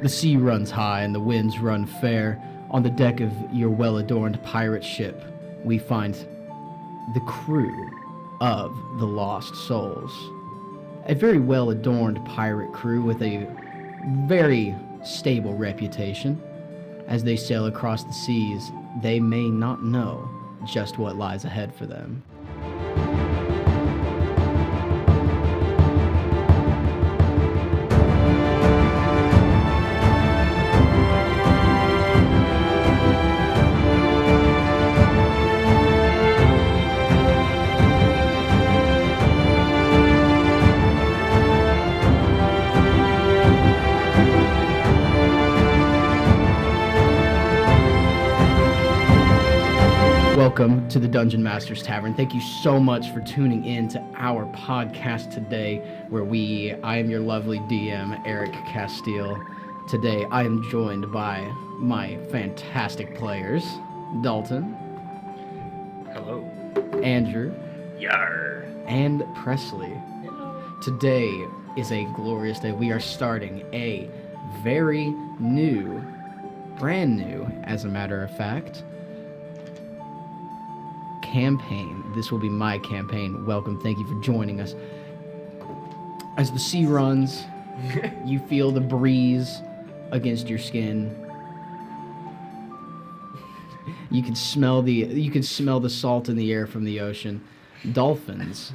The sea runs high and the winds run fair. On the deck of your well-adorned pirate ship, we find the crew of the Lost Souls. A very well-adorned pirate crew with a very stable reputation. As they sail across the seas, they may not know just what lies ahead for them. Welcome to the Dungeon Master's Tavern. Thank you so much for tuning in to our podcast today, where I am your lovely DM, Eric Castile. Today, I am joined by my fantastic players, Dalton. Hello. Andrew. Yar. And Presley. Hello. Today is a glorious day. We are starting a very new, brand new, as a matter of fact, campaign. This will be my campaign. Welcome. Thank you for joining us. As the sea runs, you feel the breeze against your skin. You can smell the salt in the air from the ocean. Dolphins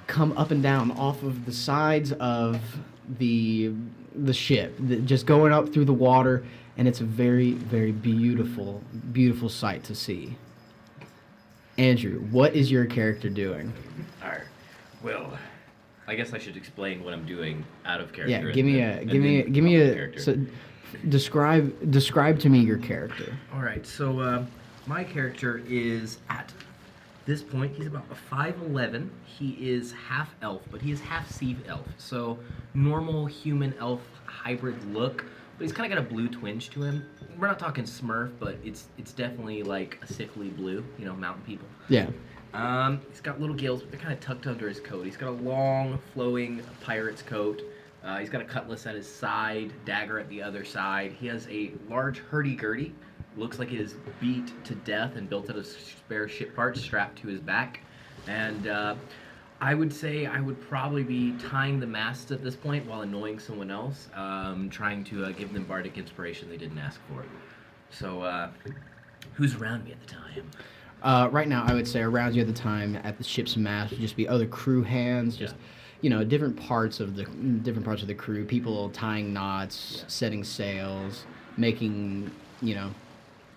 come up and down off of the sides of the ship, just going up through the water, and it's a very, very beautiful, beautiful sight to see. Andrew, what is your character doing? Alright. Well, I guess I should explain what I'm doing out of character. Yeah, give me a. So, describe to me your character. All right. So my character is at this point. He's about 5'11". He is half elf, but he is half sea elf. So normal human elf hybrid look, but he's kind of got a blue twinge to him. We're not talking Smurf, but it's definitely like a sickly blue, mountain people. Yeah. He's got little gills, but they're kind of tucked under his coat. He's got a long, flowing pirate's coat. He's got a cutlass at his side, dagger at the other side. He has a large hurdy-gurdy. Looks like it is beat to death and built out of spare ship parts strapped to his back. And I would say I would probably be tying the masts at this point while annoying someone else, trying to give them bardic inspiration they didn't ask for. So, who's around me at the time? Right now, I would say around you at the time at the ship's mast would just be other crew hands, just different parts of the crew. People tying knots, setting sails, making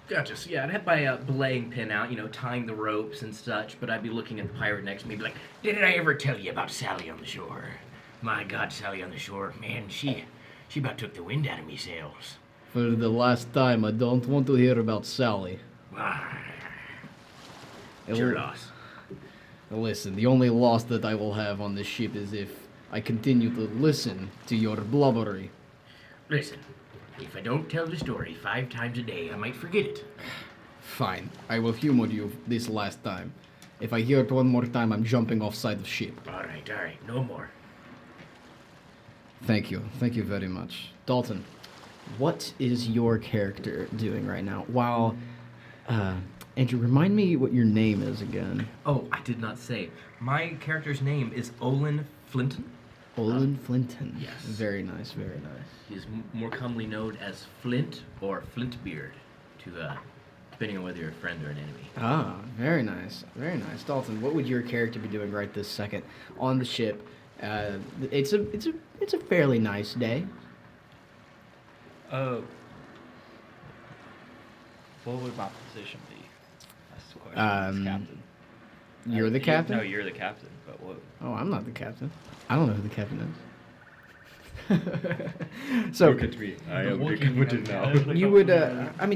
Gotcha. So yeah, I'd have my belaying pin out, tying the ropes and such, but I'd be looking at the pirate next to me, be like, "Didn't I ever tell you about Sally on the shore? My God, Sally on the shore, man, she about took the wind out of me sails." For the last time, I don't want to hear about Sally. It's your loss. Listen, the only loss that I will have on this ship is if I continue to listen to your blubbery. Listen, if I don't tell the story 5 times a day, I might forget it. Fine, I will humor you this last time. If I hear it one more time, I'm jumping off side of ship. All right, no more. Thank you very much. Dalton, what is your character doing right now? While, Andrew, remind me what your name is again. Oh, I did not say. My character's name is Olin Flinton. Olin Flinton. Yes. Very nice, very nice. He is more commonly known as Flint or Flintbeard, depending on whether you're a friend or an enemy. Ah, very nice, very nice. Dalton, what would your character be doing right this second on the ship? It's a fairly nice day. What would my position be? That's the question. Captain. You're the captain? No, you're the captain, but what? Oh, I'm not the captain. I don't know who the captain is. So look at me. I am the captain now. you would,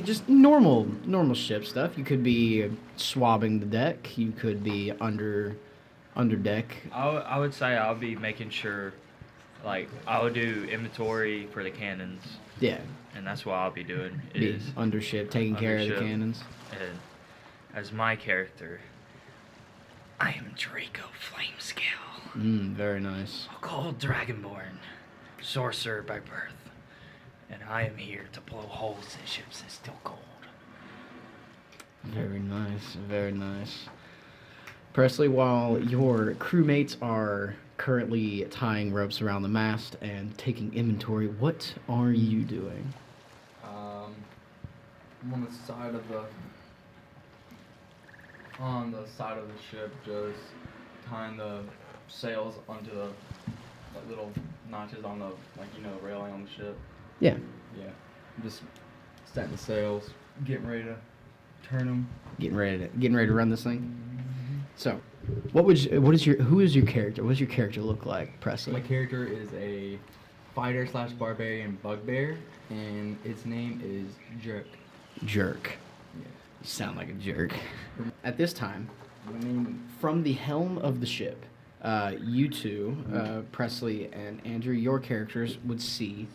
just normal ship stuff. You could be swabbing the deck. You could be under deck. I would say I'll be making sure, like, I would do inventory for the cannons. Yeah. And that's what I'll be doing. Be under ship, taking care of the cannons. And as my character, I am Draco Flamescale. Very nice. A cold dragonborn, sorcerer by birth, and I am here to blow holes in ships that still cold. Very nice, very nice. Presley, while your crewmates are currently tying ropes around the mast and taking inventory, what are you doing? I'm on the side of the ship, just tying the sails onto the little notches on the railing on the ship. Yeah. Yeah, I'm just setting the sails, getting ready to turn them. Getting ready to run this thing. So, who is your character? What does your character look like, Presley? My character is a fighter / barbarian bugbear, and its name is Jerk. Jerk. Yeah. You sound like a jerk. At this time, from the helm of the ship, you two, Presley and Andrew, your characters would see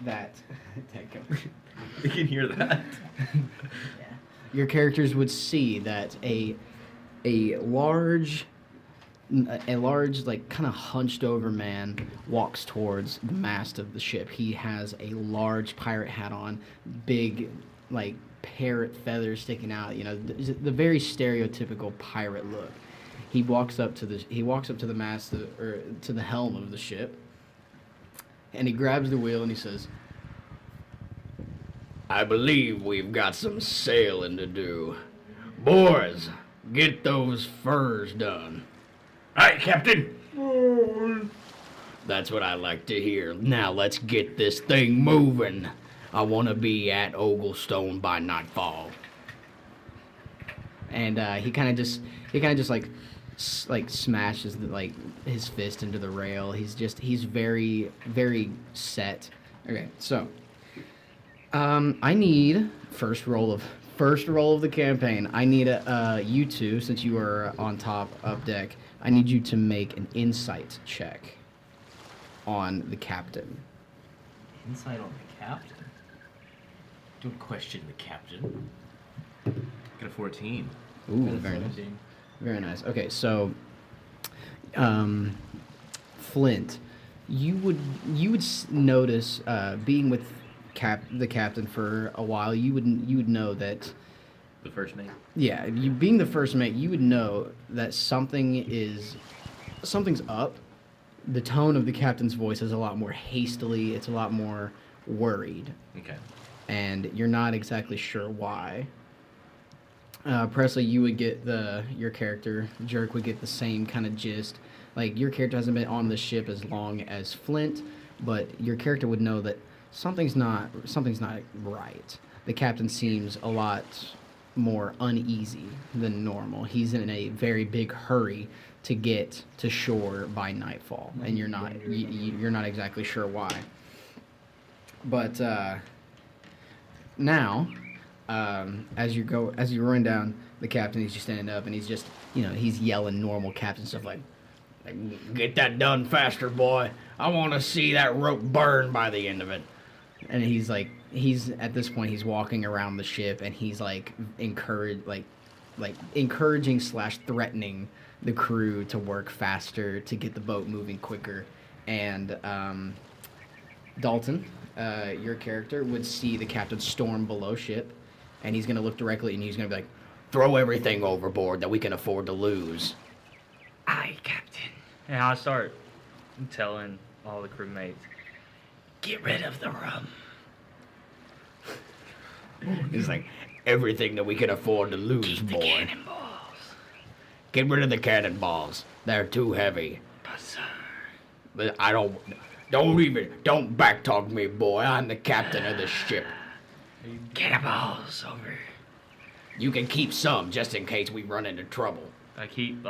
that. You can hear that. Your characters would see that a large, like, kind of hunched over man walks towards the mast of the ship. He has a large pirate hat on, big, like, parrot feathers sticking out. You know, the very stereotypical pirate look. He walks up to the mast or to the helm of the ship, and he grabs the wheel and he says, "I believe we've got some sailing to do. Boys, get those furs done." "Aye, Captain." "That's what I like to hear. Now let's get this thing moving. I want to be at Oglestone by nightfall." And he kind of just smashes his fist into the rail. He's very, very set. Okay, so I need first roll of the campaign. I need you two, since you are on top up deck. I need you to make an insight check on the captain. Insight on the captain? Don't question the captain. Got a 14. Ooh, very nice. Very nice. Okay, so Flint, you would notice being with the captain for a while, you would know that The first mate? yeah, you being the first mate, you would know that something's up. The tone of the captain's voice is a lot more hastily. It's a lot more worried, Okay. and you're not exactly sure why. Presley, you would get your character, Jerk, would get the same kind of gist. Like, your character hasn't been on the ship as long as Flint, but your character would know that something's not right. The captain seems a lot more uneasy than normal. He's in a very big hurry to get to shore by nightfall, and you're not exactly sure why. But now, as you run down, the captain, he's just standing up and he's just, he's yelling normal captain stuff like, "Get that done faster, boy. I want to see that rope burn by the end of it." And he's at this point, he's walking around the ship and he's encouraging / threatening the crew to work faster, to get the boat moving quicker. And Dalton, your character, would see the captain storm below ship, and he's going to look directly and he's going to be like, "Throw everything overboard that we can afford to lose." Aye, Captain. And I start telling all the crewmates, Get rid of the rum. He's like, "Everything that we can afford to lose, Keep the boy. cannonballs. Get rid of the cannonballs. They're too heavy. But, sir, But don't backtalk me, boy. I'm the captain of the ship. cannonballs over. You can keep some just in case we run into trouble." I keep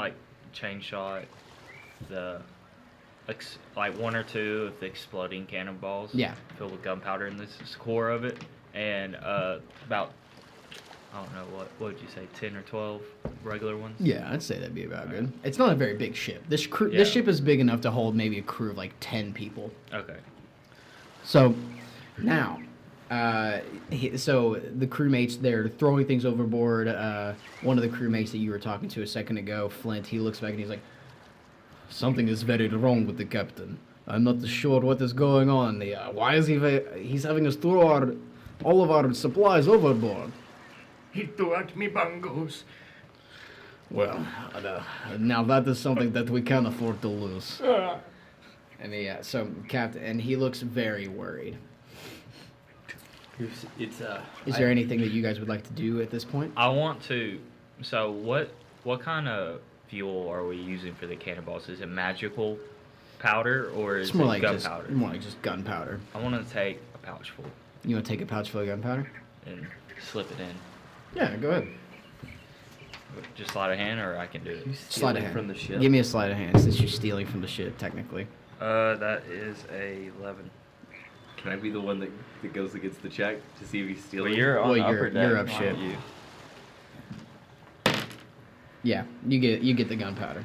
chain shot, one or two of the exploding cannonballs. Yeah. Filled with gunpowder in this core of it, and about, I don't know, what would you say, 10 or 12 regular ones? Yeah, I'd say that'd be about good. It's not a very big ship. This Yeah. ship is big enough to hold maybe a crew of 10 people. Okay. So now, so the crewmates, they're throwing things overboard. One of the crewmates that you were talking to a second ago, Flint, he looks back and he's like, "Something is very wrong with the captain. I'm not sure what is going on here. Why is he's having us throw all of our supplies overboard? He threw out me bungos. Well, now that is something that we can't afford to lose. And so Captain, and he looks very worried. It's Is there anything that you guys would like to do at this point? I want to. So what kind of fuel are we using for the cannonballs? Is it magical powder or is It's more it like gunpowder? more like just gunpowder. I want to take a pouch full You want to take a pouch full of gunpowder? and slip it in. Yeah, go ahead. Just sleight of hand, or I can do it. Sleight of hand. from the ship. Give me a sleight of hand since you're stealing from the ship, technically. That is a 11. Can I be the one that goes against the check to see if he's stealing? Well, you're on Well, the upper deck. you're up not ship. You. Yeah, you get the gunpowder.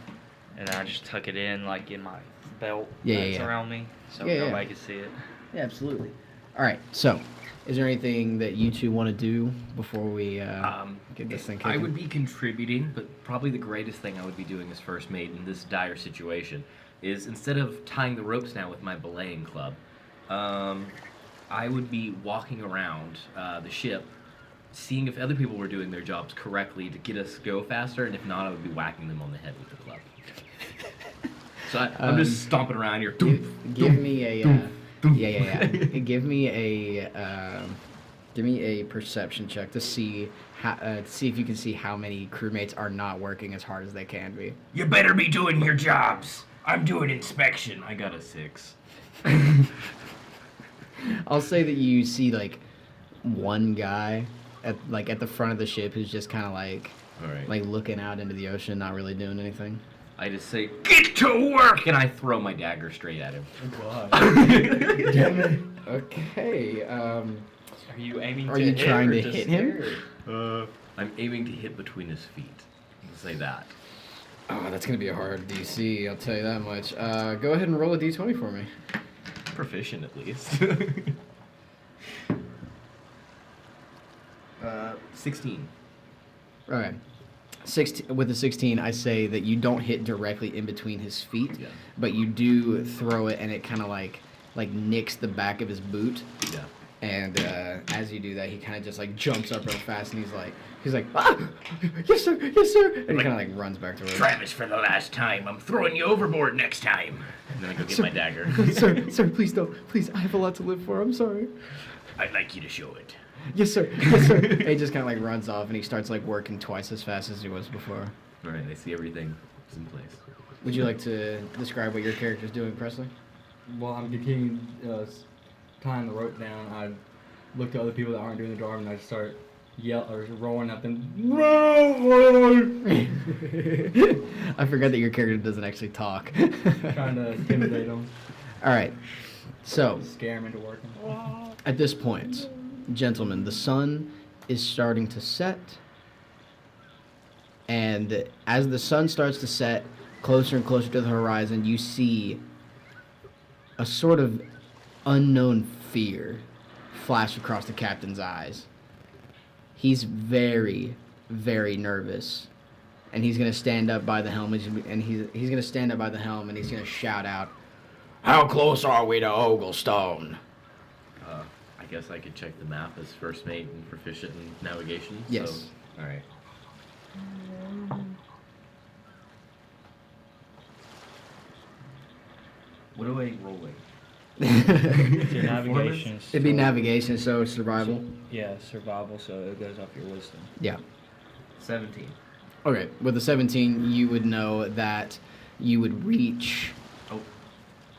And I just tuck it in like in my belt Yeah, that's yeah. around me, so Yeah, yeah. nobody can see it. Yeah, absolutely. All right. So, is there anything that you two want to do before we get this thing I kicking? would be contributing, but probably the greatest thing I would be doing as first mate in this dire situation is instead of tying the ropes now with my belaying club, I would be walking around the ship, seeing if other people were doing their jobs correctly to get us go faster, and if not, I would be whacking them on the head with the club. So I'm just stomping around here. Give me a give me a perception check to see if you can see how many crewmates are not working as hard as they can be. You better be doing your jobs. I'm doing inspection. I got a 6. I'll say that you see like one guy at the front of the ship who's just kind of All right. like looking out into the ocean, not really doing anything. I just say, get to work, and I throw my dagger straight at him. Damn it. Okay. Are you aiming Are to you hit trying or to just hit him? stare? I'm aiming to hit between his feet. I'll say that. Oh, that's gonna be a hard DC. I'll tell you that much. Go ahead and roll a D20 for me. Proficient, at least. 16. All right. 16 with the 16, I say that you don't hit directly in between his feet, Yeah. but you do throw it, and it kind of like nicks the back of his boot. Yeah. And as you do that, he kind of just like jumps up real fast, and he's like, ah, yes sir, yes sir, and he Like- kind of like runs back to where. Travis, for the last time, I'm throwing you overboard next time. And then I go get my dagger. sir, please don't, please, I have a lot to live for. I'm sorry. I'd like you to show it. Yes sir, yes sir. And he just kind of like runs off, and he starts like working twice as fast as he was before. All right, I see everything is in place. Would you like to describe what your character's doing, Presley? While I'm continuing tying the rope down, I look to other people that aren't doing the job, and I just start roaring at them. I forgot that your character doesn't actually talk. Trying to intimidate them, All right. So, scare them into working. at this point, gentlemen, the sun is starting to set. And as the sun starts to set closer and closer to the horizon, you see a sort of unknown fear flash across the captain's eyes. He's very, very nervous. And he's going to stand up by the helm, and he's going to stand up by the helm, and he's going to shout out, "How close are we to Oglestone?" I guess I could check the map as first mate and proficient in navigation. Yes. So, all right. What am I rolling? It's your navigation. It'd be so- navigation, so survival. Yeah, survival, so it goes off your wisdom. Yeah. 17. Okay, with the 17, you would know that you would reach. Oh,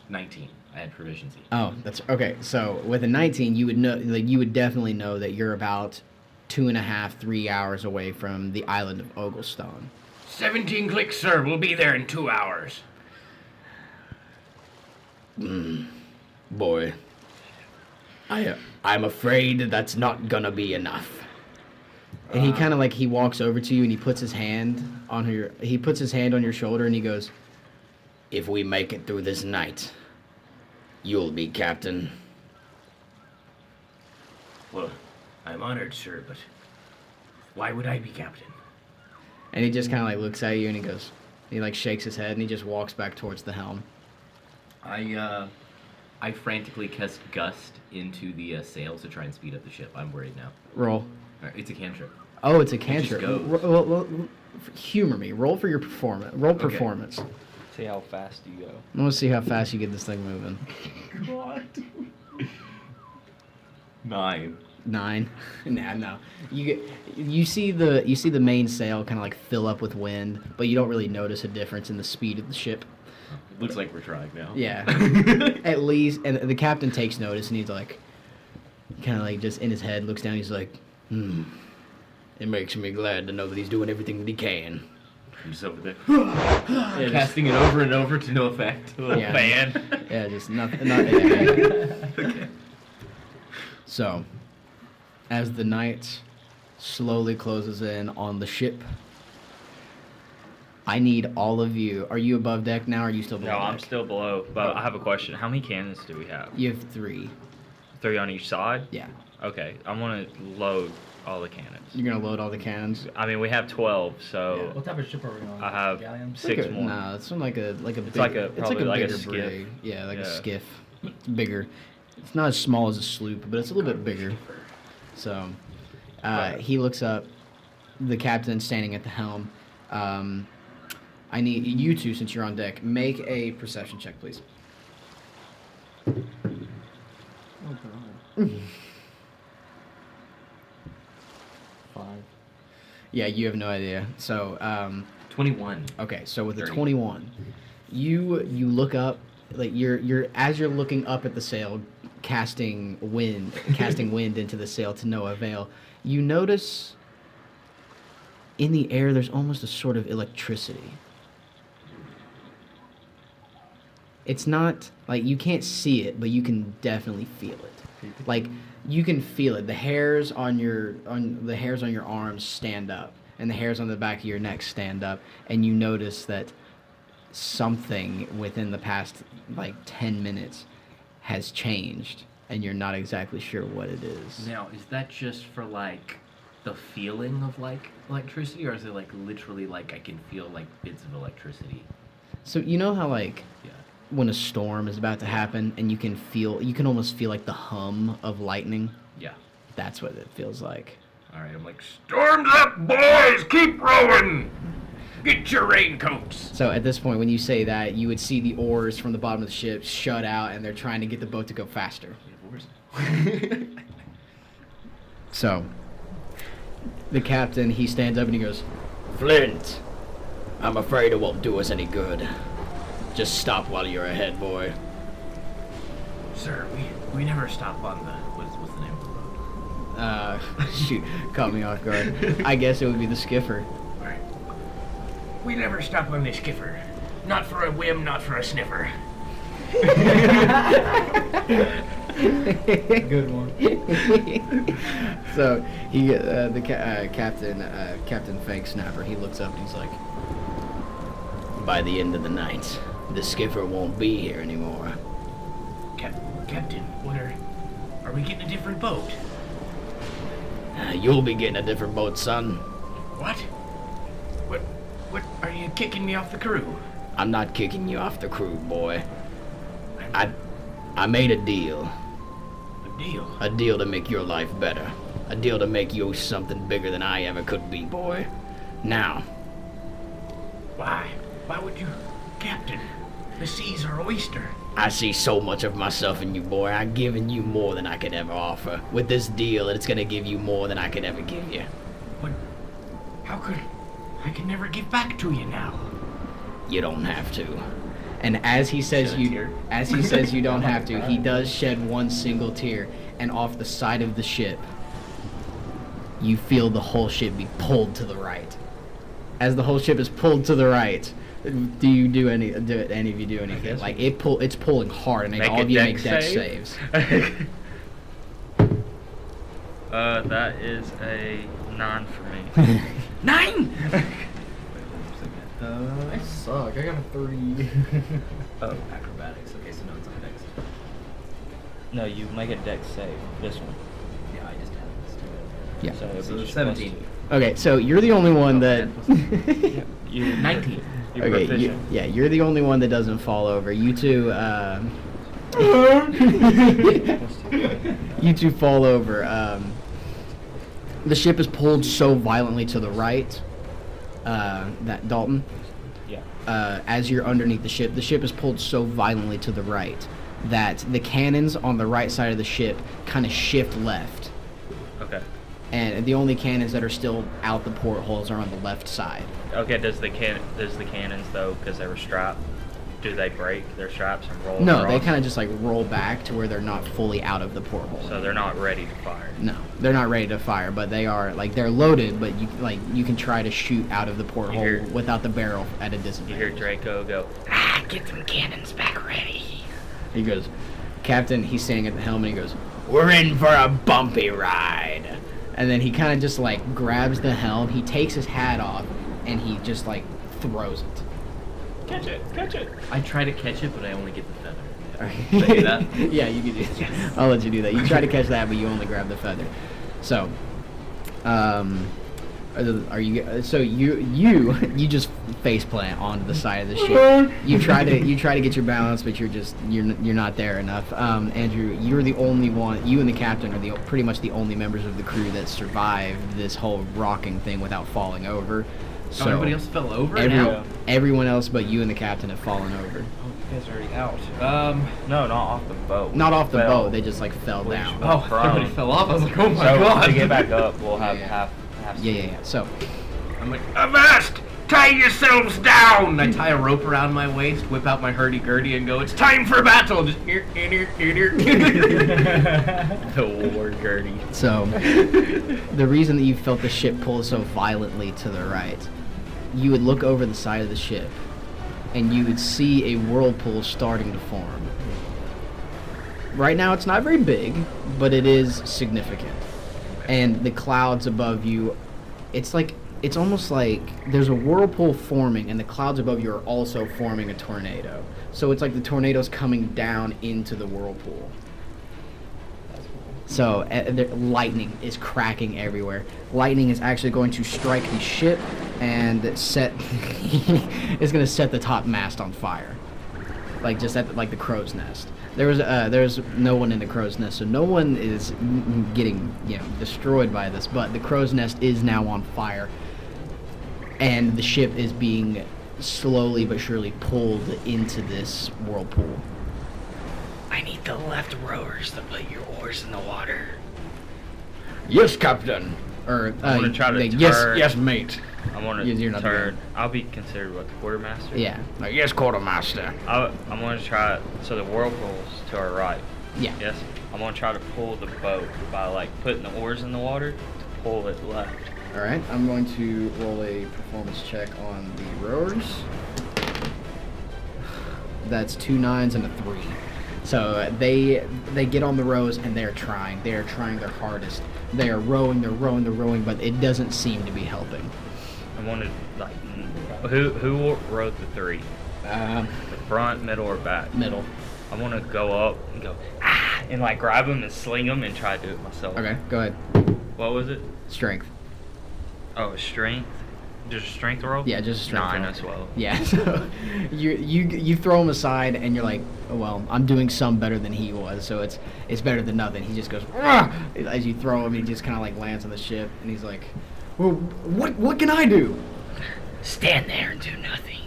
19. I had proficiency. Oh, that's okay. So with a 19, you would know, like, you would definitely know that you're about 2.5, 3 hours away from the island of Oglestone. 17 clicks, sir. We'll be there in 2 hours. Boy, I'm afraid that's not gonna be enough. And he kind of like he walks over to you and he puts his hand on your shoulder and he goes, "If we make it through this night, you'll be captain." Well, I'm honored, sir, but why would I be captain? And he just kind of like looks at you and he goes, he like shakes his head and he just walks back towards the helm. I frantically cast Gust into the sails to try and speed up the ship. I'm worried now. Roll. All right, it's a cantrip. Oh, it's a just cantrip. goes. Humor me. Roll for your performance. Roll Okay. performance. See how fast you go. I want to see how fast you get this thing moving. God. 9. 9. Nah, no. You see the main sail kind of like fill up with wind, but you don't really notice a difference in the speed of the ship. Looks like we're trying now. Yeah. At least, and the captain takes notice, and he's like, kind of like just in his head looks down. He's like, it makes me glad to know that he's doing everything that he can. I'm just over there. Casting it over and over to no effect. Yeah. Fan. Yeah, just nothing. Yeah. Okay. So, as the night slowly closes in on the ship, I need all of you. Are you above deck now? Or are you still below No, deck? I'm still below. But I have a question. How many cannons do we have? You have 3. 3 on each side? Yeah. Okay, I'm gonna load all the cannons. You're gonna load all the cannons. I mean, we have 12, so What type of ship are we on? I have Galleon? 6 more. No, it's like a It's big, like a- it's probably like a bigger skiff. brig. Yeah, like a Yeah. skiff. It's bigger. It's not as small as a sloop, but it's a little bit bigger. So, he looks up. The captain standing at the helm. I need you two, since you're on deck, make a perception check, please. Oh, God. 5. Yeah, you have no idea. So, 21. okay, so with the 30. 21, you look up, like you're as you're looking up at the sail, casting wind into the sail to no avail. You notice in the air there's almost a sort of electricity. It's not like you can't see it, but you can definitely feel it. Like you can feel it. The hairs on your arms stand up, and the hairs on the back of your neck stand up, and you notice that something within the past like 10 minutes has changed, and you're not exactly sure what it is. Now, is that just for like the feeling of like electricity, or is it like literally like I can feel like bits of electricity? So you know how like Yeah. when a storm is about to happen and you can almost feel like the hum of lightning? Yeah. That's what it feels like. All right. I'm like, storms up, boys! Keep rowing! Get your raincoats! So at this point, when you say that, you would see the oars from the bottom of the ship shut out, and they're trying to get the boat to go faster. So, the captain, he stands up and he goes, Flint, I'm afraid it won't do us any good. Just stop while you're ahead, boy. Sir, we never stop on the what's the name of the road? Shoot, caught me off guard. I guess it would be the Skiffer. Right. We never stop on the Skiffer. Not for a whim, not for a sniffer. Good one. So he, Captain Fangsnapper, he looks up and he's like, by the end of the night, the Skiffer won't be here anymore. Captain, are we getting a different boat? You'll be getting a different boat, son. What, are you kicking me off the crew? I'm not kicking you off the crew, boy. I made a deal. A deal? A deal to make your life better. A deal to make you something bigger than I ever could be, boy. Now, Why? Why would you... Captain, the seas are oyster. I see so much of myself in you, boy. I've given you more than I could ever offer. With this deal, it's gonna give you more than I could ever give you. But how could... I can never give back to you now. You don't have to. And as he says Shed a tear. you don't have to, he does shed one single tear, and off the side of the ship, you feel the whole ship be pulled to the right. As the whole ship is pulled to the right, do any of you do anything? Like it's pulling hard, and Make all a of you deck make deck save? saves. That is a 9 for me. 9! I suck. I got a 3. Oh, acrobatics. Okay, so no, it's on next. No, you make a deck save. This one. Yeah, I just had this too. Yeah. So, it'd be So just 17. Okay, so you're the only one that. You 19. You're Okay, proficient. yeah, you're the only one that doesn't fall over. You two, you two fall over. The ship is pulled so violently to the right, that Dalton, Yeah. as you're underneath the ship is pulled so violently to the right that the cannons on the right side of the ship kind of shift left. Okay. And the only cannons that are still out the portholes are on the left side. Okay. Does the cannons though, because they were strapped, do they break their straps and roll? No, they across? kind of just like roll back to where they're not fully out of the porthole. So they're not ready to fire. No, they're not ready to fire, but they are like they're loaded. But you can try to shoot out of the porthole hear- without the barrel at a You disadvantage. hear Draco go, Get them cannons back ready. He goes, Captain. He's standing at the helm and he goes, "We're in for a bumpy ride." And then he kind of just like grabs the helm. He takes his hat off and he just like throws it. catch it, catch it. I try to catch it, but I only get the feather. Alright. Can I do that? Yeah, you can do that. I'll let you do that. You try to catch that, but you only grab the feather. So, are you? So you just face plant onto the side of the ship. You try to get your balance, but you're not there enough. Andrew, you're the only one. You and the captain are pretty much the only members of the crew that survived this whole rocking thing without falling over. So Everybody else fell over now? everyone else but you and the captain have fallen over. Oh, you guys are already out. No, not off the boat. Not off the Fell. boat. They just like fell Well, down. Oh, everybody prone. fell off. I was like, oh my So god. to get back up, we'll have Yeah. half Yeah. So, I'm like, avast! Tie yourselves down! I tie a rope around my waist, whip out my hurdy-gurdy, and go, it's time for battle! Just the war Gertie. So, the reason that you felt the ship pull so violently to the right, you would look over the side of the ship, and you would see a whirlpool starting to form. Right now, it's not very big, but it is significant. And the clouds above you, it's almost like there's a whirlpool forming, and the clouds above you are also forming a tornado. So it's like the tornado's coming down into the whirlpool. So lightning is cracking everywhere. Lightning is actually going to strike the ship and set. It's going to set the top mast on fire, like just at the crow's nest. There's no one in the crow's nest, so no one is getting destroyed by this. But the crow's nest is now on fire, and the ship is being slowly but surely pulled into this whirlpool. I need the left rowers to put your oars in the water. Yes, Captain. Or I'm gonna try to yes, turn. yes, mate. I'm gonna You're not turn. I'll be considered what, the quartermaster? Yeah. Yes, quartermaster. I'm gonna try. So the whirlpool's to our right. Yeah. Yes. I'm gonna try to pull the boat by like putting the oars in the water to pull it left. All right. I'm going to roll a performance check on the rowers. That's 2 9s and a 3. So they get on the rows and they're trying their hardest. They are rowing, they're rowing, but it doesn't seem to be helping. I wanted like who rode the 3? The front, middle, or back? Middle. I want to go up and go and like grab them and sling them and try to do it myself. Okay, go ahead. What was it? Strength. Oh, strength. Just a strength roll? Yeah, just a strength 9 roll. as well. Yeah, so you throw him aside and you're like, oh, well, I'm doing some better than he was, so it's better than nothing. He just goes, "Rah!" As you throw him, he just kind of like lands on the ship, and he's like, well, what can I do? Stand there and do nothing.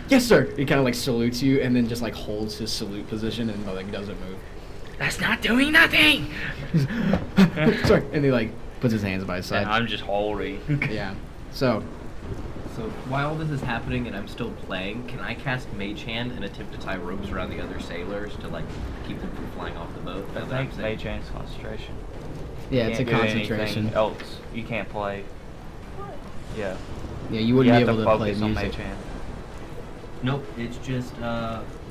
Yes, sir. He kind of like salutes you, and then just like holds his salute position and like doesn't move. That's not doing nothing. Sorry, and he like puts his hands by his And side. I'm just holding. Yeah. So So while this is happening and I'm still playing, can I cast Mage Hand and attempt to tie ropes around the other sailors to like keep them from flying off the boat? I That's what I'm think saying. Mage Hand's concentration. yeah, it's a Can't do concentration. anything else. You can't play. Yeah. Yeah, you wouldn't you be have able to play focus on music. Mage Hand. Nope, it's just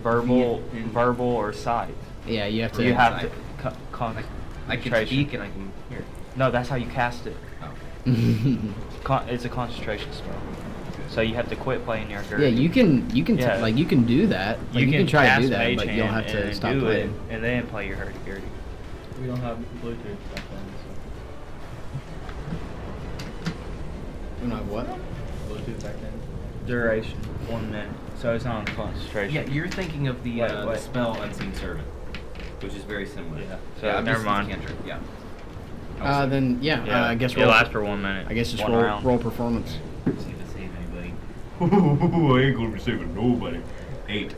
Verbal, and- verbal or sight. Yeah, you have to. You have to. I can concentration. speak and I can hear. No, that's how you cast it. Oh. It's a concentration spell. So you have to quit playing your Yeah, you can Yeah. like you can do that. Like, you can try to do cast that, Mage but you'll Hand have to and stop do playing. it, and then play your hurdy-gurdy. We don't have Bluetooth back then, You know what? so Bluetooth back then. Duration 1 minute. So it's not on concentration. Yeah, you're thinking of the, Wait. the spell Unseen Servant, which is very similar. Yeah. So Yeah, never it's mind. cantrip, yeah. Then yeah, I guess it roll. lasts for 1 minute. I guess just one roll round. roll performance. See if it saves anybody. I ain't gonna be saving nobody. 8.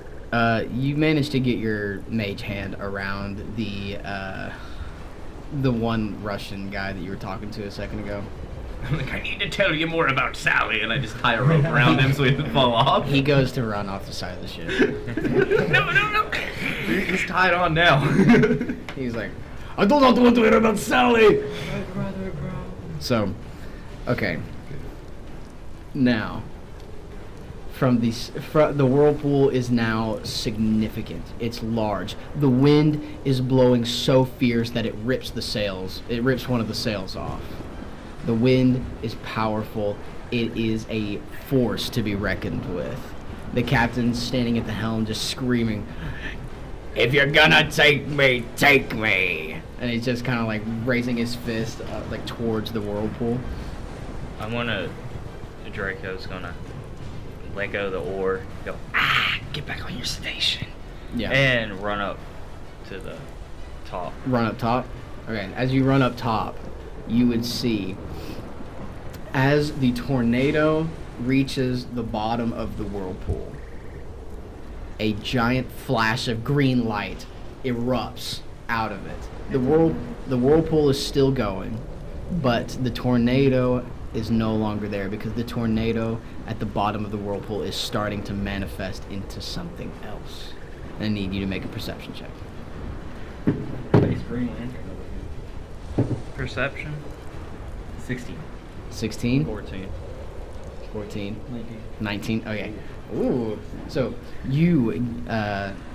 You managed to get your mage hand around the one Russian guy that you were talking to a second ago. I'm like, I need to tell you more about Sally, and I just tie a rope around him so he doesn't fall off. He goes to run off the side of the ship. No. He's tied on now. He's like, I do not want to hear about Sally. So, okay. Now, the whirlpool is now significant. It's large. The wind is blowing so fierce that it rips the sails. It rips one of the sails off. The wind is powerful. It is a force to be reckoned with. The captain's standing at the helm just screaming, "If you're gonna take me, take me!" And he's just kind of like raising his fist like towards the whirlpool. Draco's gonna let go of the oar, go, get back on your station. Yeah. And run up to the top. Run up top? Okay, as you run up top, you would see as the tornado reaches the bottom of the whirlpool, a giant flash of green light erupts out of it. The whirlpool is still going, but the tornado is no longer there because the tornado at the bottom of the whirlpool is starting to manifest into something else. I need you to make a perception check. Space Green Lantern over here. Perception? 16. 16? 14. 14? 19? Okay. Ooh. So you,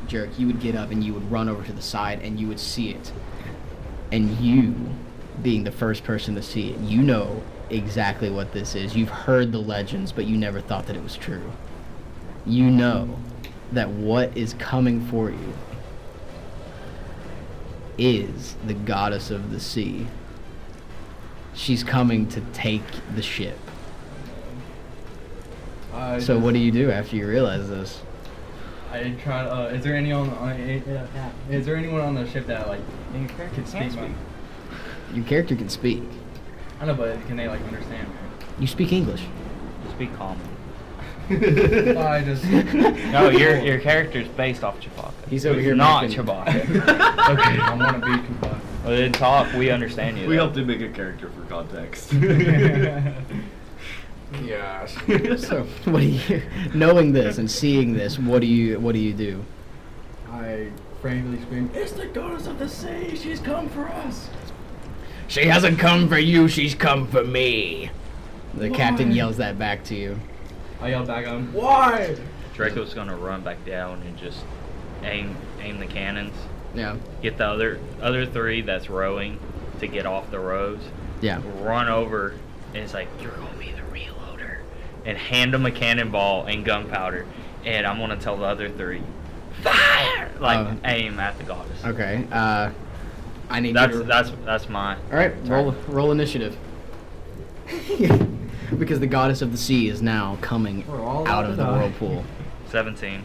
Jerk, you would get up and you would run over to the side and you would see it. And you, being the first person to see it, you know exactly what this is. You've heard the legends, but you never thought that it was true. You know that what is coming for you is the goddess of the sea. She's coming to take the ship. So what do you do after you realize this? I try. Is there anyone on the ship that like can speak? Your character can speak. I know, but can they like understand? You speak English. Speak calmly. I just. No, your character's based off Chewbacca. He's over here not making- Chewbacca. Okay, I want to be Chewbacca. Well, then talk. We understand you. We though. helped him make a character for context. Gosh. So what do you, knowing this and seeing this, what do you do? I frantically scream, "It's the goddess of the sea! She's come for us!" She hasn't come for you, she's come for me. The Why? captain yells that back to you. I yell back at him, "Why?" Draco's gonna run back down and just aim the cannons. Yeah. Get the other three that's rowing to get off the rows. Yeah. Run over and it's like, you're gonna be the reloader, and hand them a cannonball and gunpowder, and I'm gonna tell the other three, fire! Like aim at the goddess. Okay. I need you to... That's mine. All right. Roll initiative. Because the goddess of the sea is now coming We're all out about of to the die. whirlpool. 17.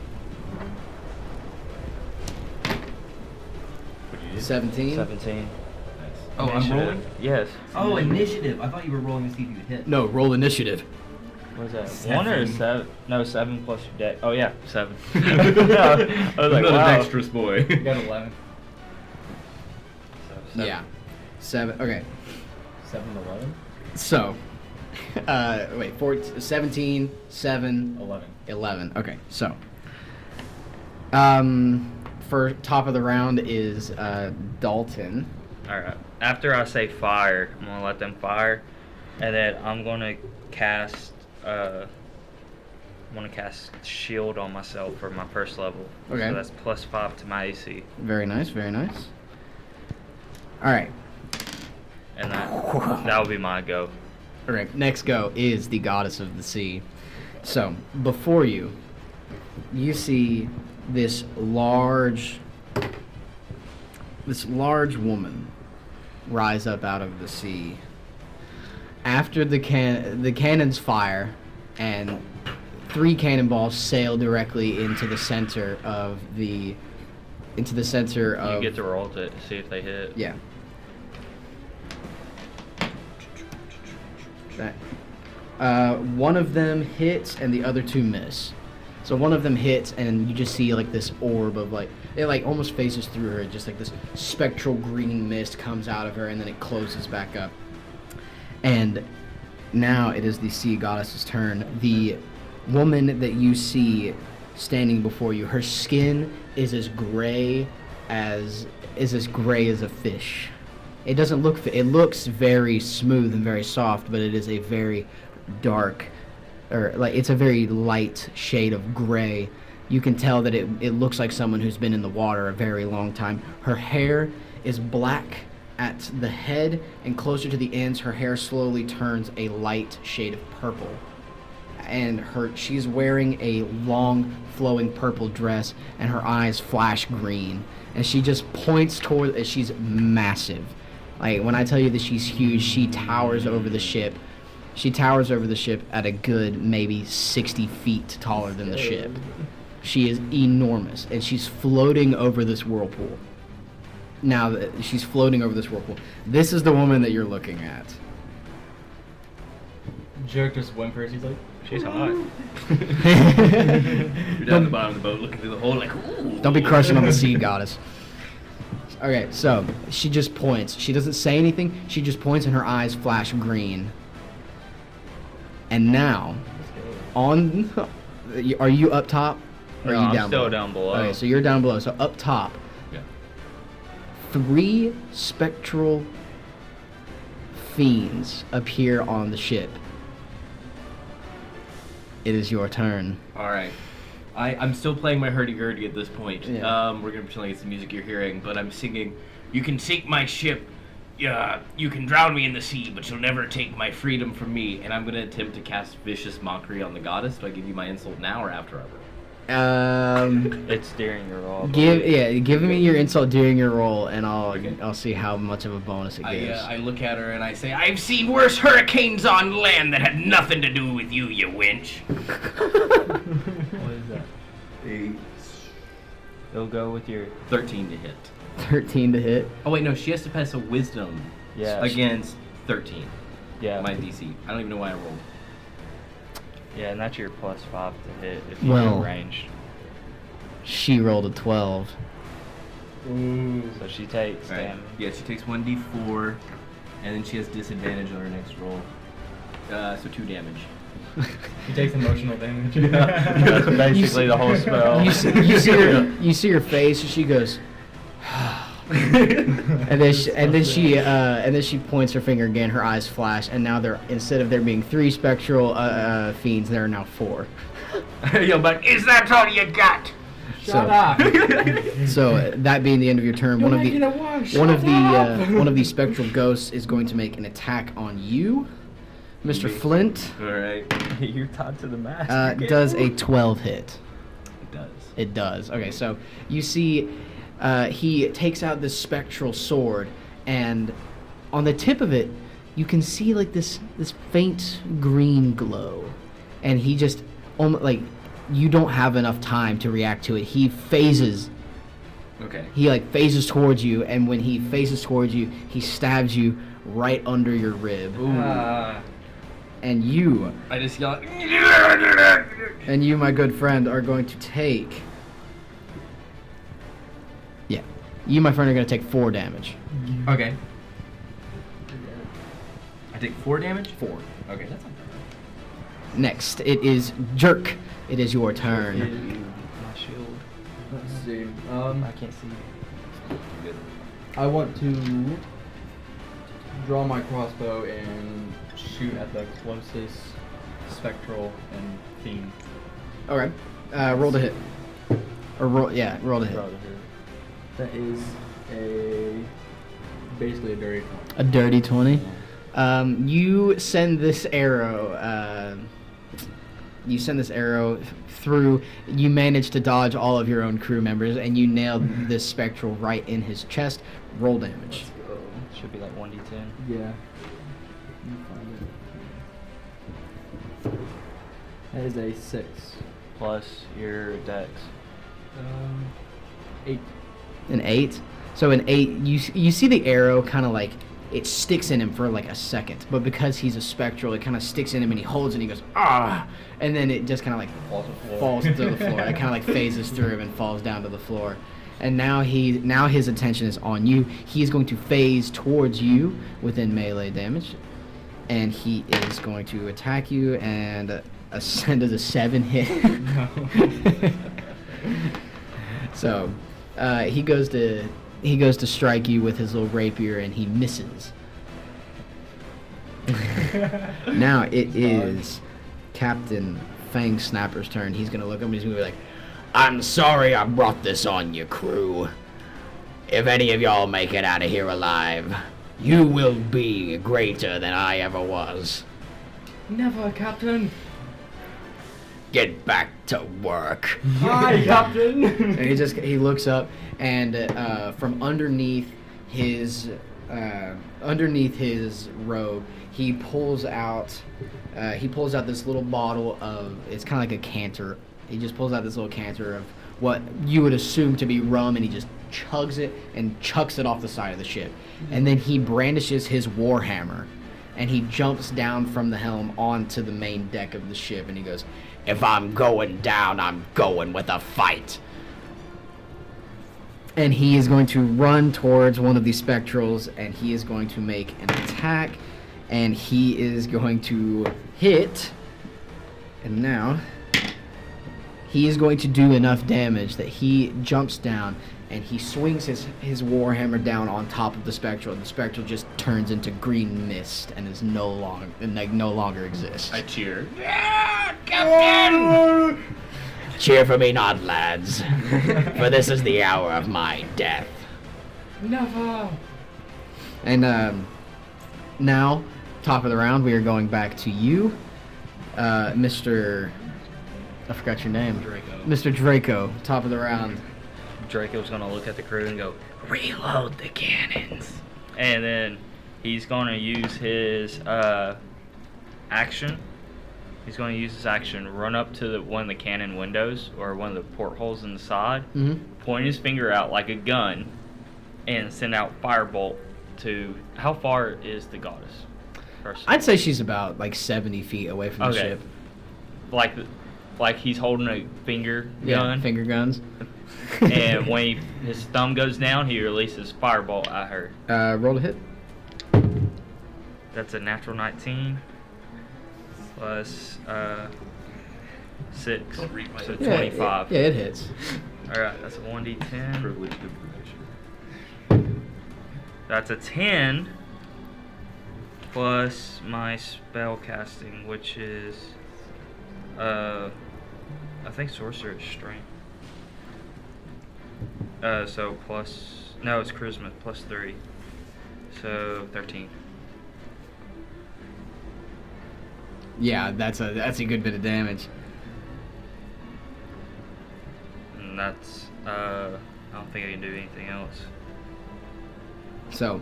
17. 17. Oh, I'm Initiative. rolling? Yes. Oh, initiative. I thought you were rolling to see if you would hit. No, roll initiative. What was that? 7. 1 or 7? No, 7 plus your deck. Oh yeah, 7. I was like, Not wow. a dexterous boy. You got 11. So, 7. Yeah. 7. Okay. 7 to 11? So, wait, 14, 17, 7, 11. 11. Okay, so, for top of the round is Dalton. Alright. After I say fire, I'm gonna let them fire, and then I'm gonna cast shield on myself for my first level. Okay. So that's +5 to my AC. Very nice, very nice. All right. And that will be my go. Okay, next go is the goddess of the sea. So, before you, you see this large woman rise up out of the sea. After the cannons fire and 3 cannonballs sail directly into the center of the. Into the center of. You get to roll to see if they hit. Yeah. That. One of them hits and the other 2 miss. So one of them hits and you just see like this orb of like it like almost phases through her, just like this spectral green mist comes out of her and then it closes back up. And now it is the sea goddess's turn. The woman that you see standing before you, her skin is as gray as a fish. It doesn't look. It looks very smooth and very soft, but it is a very dark, or like it's a very light shade of gray. You can tell that it looks like someone who's been in the water a very long time. Her hair is black at the head, and closer to the ends, her hair slowly turns a light shade of purple. And she's wearing a long, flowing purple dress, and her eyes flash green. And she just points toward. She's massive. Like, when I tell you that she's huge, she towers over the ship. She towers over the ship at a good maybe 60 feet taller than the ship. She is enormous, and she's floating over this whirlpool. Now, she's floating over this whirlpool. This is the woman that you're looking at. Jerk just whimpers. He's like, She's hot. You're down the bottom of the boat looking through the hole like, ooh. Don't be crushing on the sea goddess. Okay, so she just points. She doesn't say anything. She just points and her eyes flash green. And now, are you up top? Or No, are you I'm down still below? down below. Okay, so you're down below. So up top, Yeah. 3 spectral fiends appear on the ship. It is your turn. All right. I'm still playing my hurdy-gurdy at this point. Yeah. We're going to pretend like it's the music you're hearing, but I'm singing, "You can sink my ship, you can drown me in the sea, but you'll never take my freedom from me." And I'm going to attempt to cast vicious mockery on the goddess. Do I give you my insult now or after I roll? It's during your roll. Give me your insult during your roll, and Okay. I'll see how much of a bonus it gives. I look at her and I say, "I've seen worse hurricanes on land that had nothing to do with you, you winch." What is that? It'll go with your. 13 to hit. 13 to hit. Oh wait, no, she has to pass a wisdom Yeah. against 13. Yeah. My DC. I don't even know why I rolled. Yeah, and that's your +5 to hit if you Well. go ranged. She rolled a 12. ooh. So she takes Right. damage. Yeah, she takes 1d4, and then she has disadvantage on her next roll. So 2 damage. He takes emotional damage. That's basically the whole spell. You see her face, and she goes, and then she points her finger again. Her eyes flash, and now instead of there being 3 spectral fiends, there are now 4. Yo, but is that all you got? Shut up. So that being the end of your turn, one of the spectral ghosts is going to make an attack on you, Mr. Flint. All right. You're tied to the mast. Does a 12 hit? It does. It does. Okay, so you see, he takes out this spectral sword, and on the tip of it, you can see like this faint green glow, and he just almost like you don't have enough time to react to it. He phases. Okay. He like phases towards you, and when he phases towards you, he stabs you right under your rib, Ooh. and you, I just yell. my good friend, are going to take. Yeah, you, my friend, are going to take 4 damage. Okay. I take 4 damage? 4. Okay, that's not bad. Next, it is Jerk. It is your turn. My shield. Let's see. I can't see. Good. I want to draw my crossbow and shoot at the closest spectral and fiend. Okay, roll to hit. Or roll to hit. That is basically a dirty 20. A dirty 20. You send this arrow. You send this arrow through. You manage to dodge all of your own crew members, and you nailed this spectral right in his chest. Roll damage. Should be like 1d10. Yeah. That is a 6. Plus your dex. 8. An 8. So an 8, you see the arrow kind of like it sticks in him for like a second, but because he's a spectral, it kind of sticks in him and he holds it and he goes ah, and then it just kind of like falls to the floor. It kind of like phases through him and falls down to the floor. And now his attention is on you. He is going to phase towards you within melee damage, and he is going to attack you and does a 7 hit. No. So he goes to strike you with his little rapier and he misses. Now it is Captain Fangsnapper's turn. He's gonna look up and he's gonna be like, "I'm sorry I brought this on you, crew. If any of y'all make it out of here alive, you will be greater than I ever was. Never, Captain. Get back to work." Hi, Captain. And he looks up and from underneath his robe, he pulls out this little bottle of, it's kind of like a canter. He just pulls out this little canter of what you would assume to be rum, and he just chugs it and chucks it off the side of the ship. And then he brandishes his warhammer, and he jumps down from the helm onto the main deck of the ship, and he goes, "If I'm going down, I'm going with a fight." And he is going to run towards one of these spectrals, and he is going to make an attack, and he is going to hit. And now he is going to do enough damage that he jumps down and he swings his warhammer down on top of the spectral, and the spectral just turns into green mist and is no longer exists. I cheer. Captain! Cheer for me not, lads, for this is the hour of my death. Never. And now, top of the round, we are going back to you, Mr. I forgot your name. Draco. Mr. Draco, top of the round. Draco's gonna look at the crew and go, "Reload the cannons." And then he's gonna use his action. He's gonna use his action, run up to one of the cannon windows or one of the portholes in the side, point his finger out like a gun, and send out firebolt to. How far is the goddess? I'd say she's about like 70 feet away from the ship. Like he's holding a finger gun. Yeah, finger guns. And when his thumb goes down, he releases firebolt at her. Roll a hit. That's a natural 19 plus 6, Don't read my so lips. 25. Yeah, it hits. All right, that's a 1d10. Privileged information. That's a 10 plus my spell casting, which is I think sorcerer's strength. So plus, no, it's charisma plus 3, so 13. Yeah, that's a good bit of damage. And that's I don't think I can do anything else. So,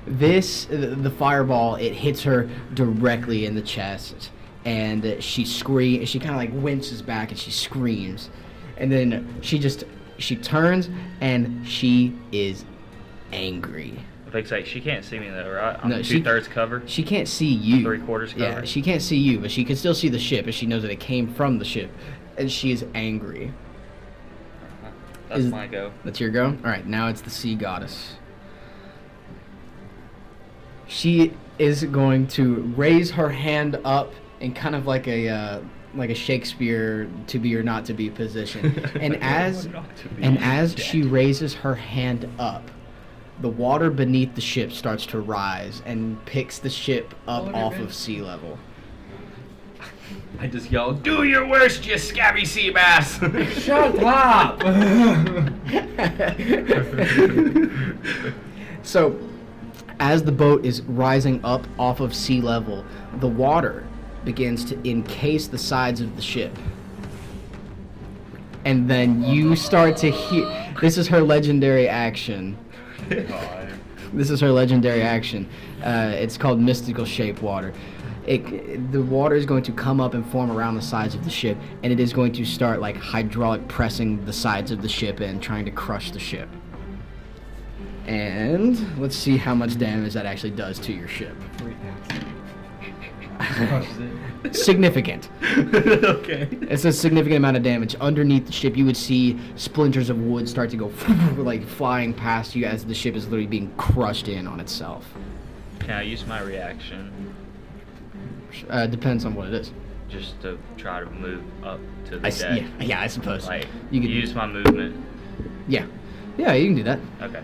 the fireball, it hits her directly in the chest, and she kind of like winces back and she screams, and then she turns and she is angry. If I say she can't see me though, right? I'm No, she- 2/3 covered. She can't see you. 3/4 Yeah, covered? she can't see you, but she can still see the ship, and she knows that it came from the ship, and she is angry. That's Is- my go. That's your go? Alright, now it's the sea goddess. She is going to raise her hand up in kind of like a Shakespeare to be or not to be position. And as she raises her hand up, the water beneath the ship starts to rise and picks the ship up off of sea level. I just yell, "Do your worst, you scabby sea bass!" Shut up. So, as the boat is rising up off of sea level, the water begins to encase the sides of the ship. And then you start to hear... This is her legendary action. This is her legendary action. It's called Mystical Shape Water. the water is going to come up and form around the sides of the ship, and it is going to start like hydraulic pressing the sides of the ship and trying to crush the ship. And let's see how much damage that actually does to your ship. Significant. Okay. It's a significant amount of damage. Underneath the ship, you would see splinters of wood start to go like flying past you as the ship is literally being crushed in on itself. Can I use my reaction Depends on what it is. just to try to move up to the deck? Yeah, I suppose. Like, you could use my movement. Yeah, you can do that. Okay.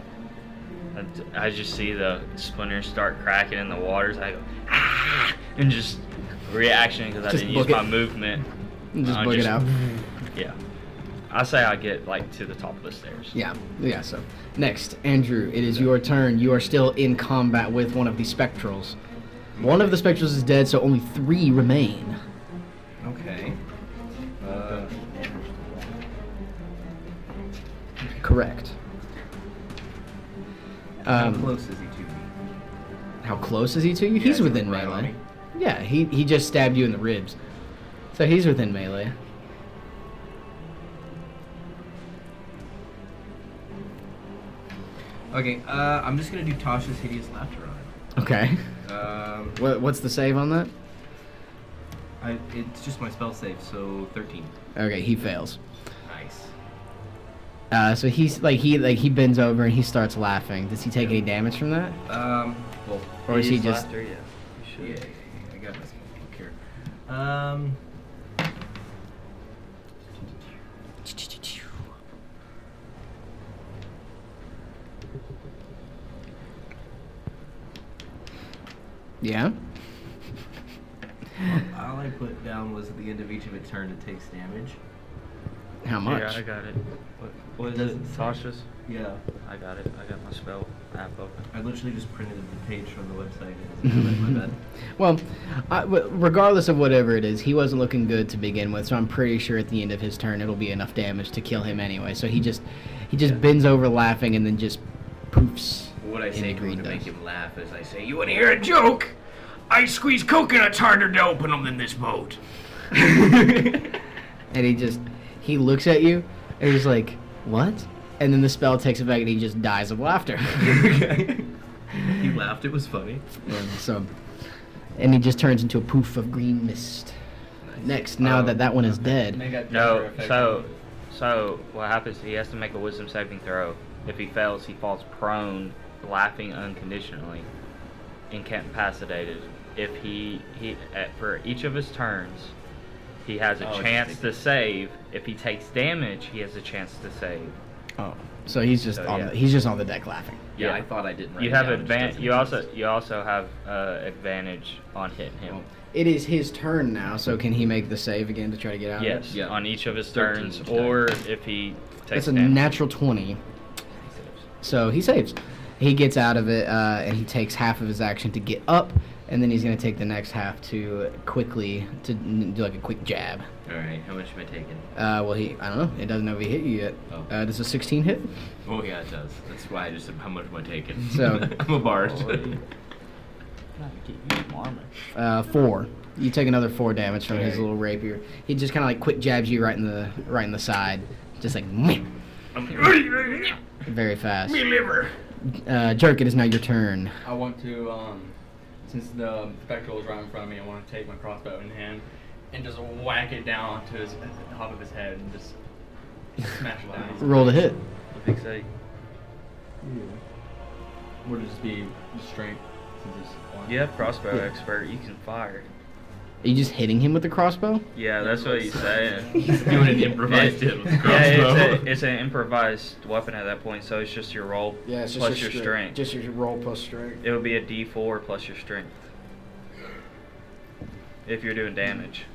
I just see the splinters start cracking in the waters. I go, ah! And just reaction because I Just didn't use book my it. movement. Just book it out. Yeah. I say I get like to the top of the stairs. Yeah. So next, Andrew, it is your turn. You are still in combat with one of the spectrals. One of the spectrals is dead, so only 3 remain. Okay. Correct. How close is he to me? How close is he to you? Yeah, He's is he within right on melee. me? Yeah, he just stabbed you in the ribs. So he's within melee. Okay, I'm just gonna do Tasha's Hideous Laughter on it. Okay. What's the save on that? It's just my spell save, so 13. Okay, he fails. Nice. So he bends over and he starts laughing. Does he take any damage from that? Well, Or is he Hideous just laughter, yeah. You yeah, should. I got my spell book here. Yeah? All I put down was at the end of each of its turn it takes damage. How much? Yeah, I got it. What is Does it? it say? Tasha's? Yeah. I got it. I got my spell app open. I literally just printed the page from the website. It doesn't have it in my bed. Well, regardless of whatever it is, he wasn't looking good to begin with, so I'm pretty sure at the end of his turn it'll be enough damage to kill him anyway. So he just bends over laughing and then just poofs. What I in say the to him green to make dust. him laugh is I say, "You want to hear a joke? I squeeze coconuts harder to open them than this boat." And he looks at you and he's like, "What?" And then the spell takes effect and he just dies of laughter. He laughed. It was funny. And he just turns into a poof of green mist. Next, now that one is dead. Make that No, gesture effect. so what happens, he has to make a wisdom saving throw. If he fails, he falls prone, laughing unconditionally, incapacitated. If for each of his turns, he has a chance to save. If he takes damage, he has a chance to save. Oh, so he's just he's just on the deck laughing. Yeah, Yeah. I thought I didn't. Write You it have down, it just doesn't You exist. also have advantage on hitting him. It is his turn now, so can he make the save again to try to get out of it? Yes, Yeah. on each of his 13 turns, each or time. if he takes That's a damage. natural 20. So he saves. He gets out of it, and he takes half of his action to get up, and then he's going to take the next half to quickly do like a quick jab. All right, how much am I taking? Well, I don't know. It doesn't know if he hit you yet. Oh. Does a 16 hit? Oh yeah, it does. That's why I just said how much am I taking. So- I'm a bard. Get you armor. 4. You take another 4 damage from his Alright. little rapier. He just kind of like quick jabs you right in the side, just like very fast. Me liver. Jerk, it is now your turn. I want to, since the spectral is right in front of me, I want to take my crossbow in hand and just whack it down to the top of his head and just smash it down. Roll to hit. What did he say? Would it just be strength since it's one? You have crossbow Yeah. expert. You can fire. Are you just hitting him with the crossbow? Yeah, that's what he's saying. Doing an improvised hit with the Yeah, crossbow. it's an improvised weapon at that point, so it's just your roll plus your strength. Just your roll plus strength. It would be a D4 plus your strength. If you're doing damage.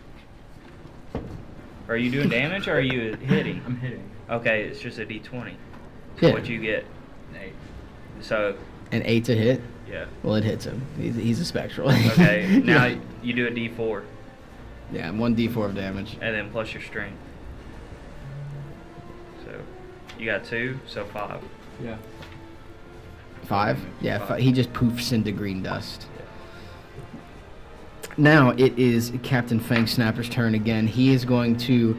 Are you doing damage or are you hitting? I'm hitting. Okay, it's just a D20. Yeah. What you get. Eight. So, An 8 to hit? yeah. Well, it hits him. He's a spectral. Okay, now Yeah. you do a D4 Yeah, 1d4 of damage. and then plus your strength. So, you got 2, so 5. Yeah. 5? Yeah, Five. he just poofs into green dust. Now it is Captain Fangsnapper's turn again. He is going to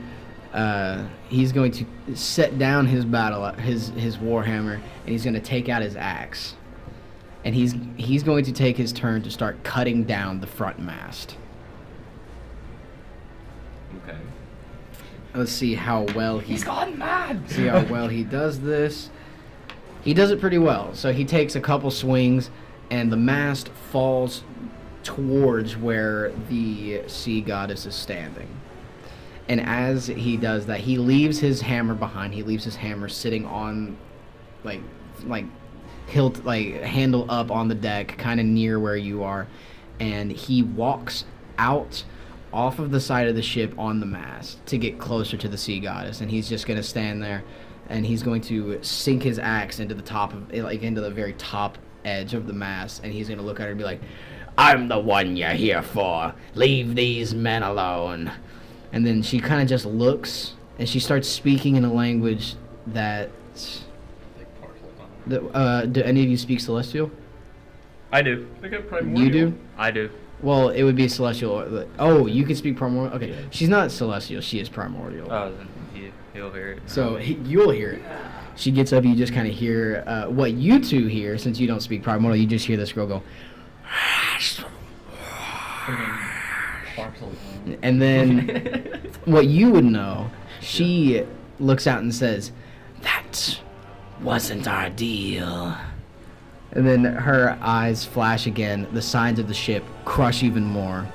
set down his his warhammer, and he's going to take out his axe, and he's going to take his turn to start cutting down the front mast. Okay. Let's see how well He's gone mad. See how well he does this. He does it pretty well. So he takes a couple swings, and the mast falls towards where the sea goddess is standing. And as he does that, he leaves his hammer behind. He leaves his hammer sitting on, like hilt, like handle up on the deck, kind of near where you are. And he walks out off of the side of the ship on the mast to get closer to the sea goddess. And he's just going to stand there, and he's going to sink his axe into the top of, like, into the very top edge of the mast. And he's going to look at her and be like, "I'm the one you're here for. Leave these men alone." And then she kind of just looks, and she starts speaking in a language that... do any of you speak Celestial? I do. I got primordial. You do? I do. Well, it would be Celestial. Oh, you can speak Primordial? Okay. She's not Celestial. She is Primordial. Oh, then he'll hear it. So you'll hear it. She gets up, you just kind of hear what you two hear, since you don't speak Primordial. You just hear this girl go... And then what you would know, she looks out and says, "That wasn't our deal." And then her eyes flash again. The sides of the ship crush even more.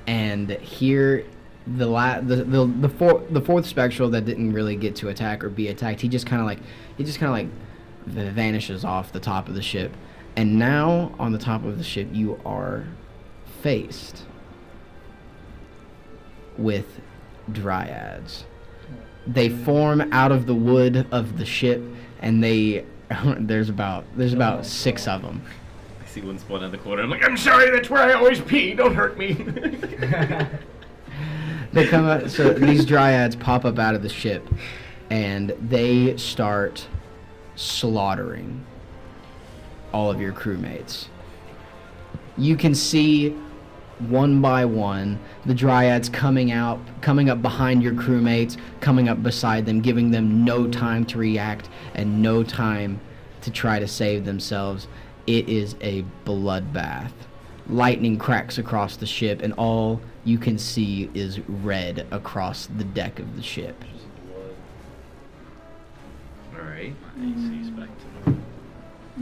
And here, the fourth spectral that didn't really get to attack or be attacked, he just kind of like vanishes off the top of the ship. And now on the top of the ship, you are faced with dryads. They form out of the wood of the ship, and there's about 6 of them. I see one spawn in the corner. I'm like, "I'm sorry, that's where I always pee. Don't hurt me." They come out, so these dryads pop up out of the ship, and they start slaughtering all of your crewmates. You can see one by one the dryads coming up behind your crewmates, coming up beside them, giving them no time to react and no time to try to save themselves. It is a bloodbath. Lightning cracks across the ship, and all you can see is red across the deck of the ship. All right. AC spectre.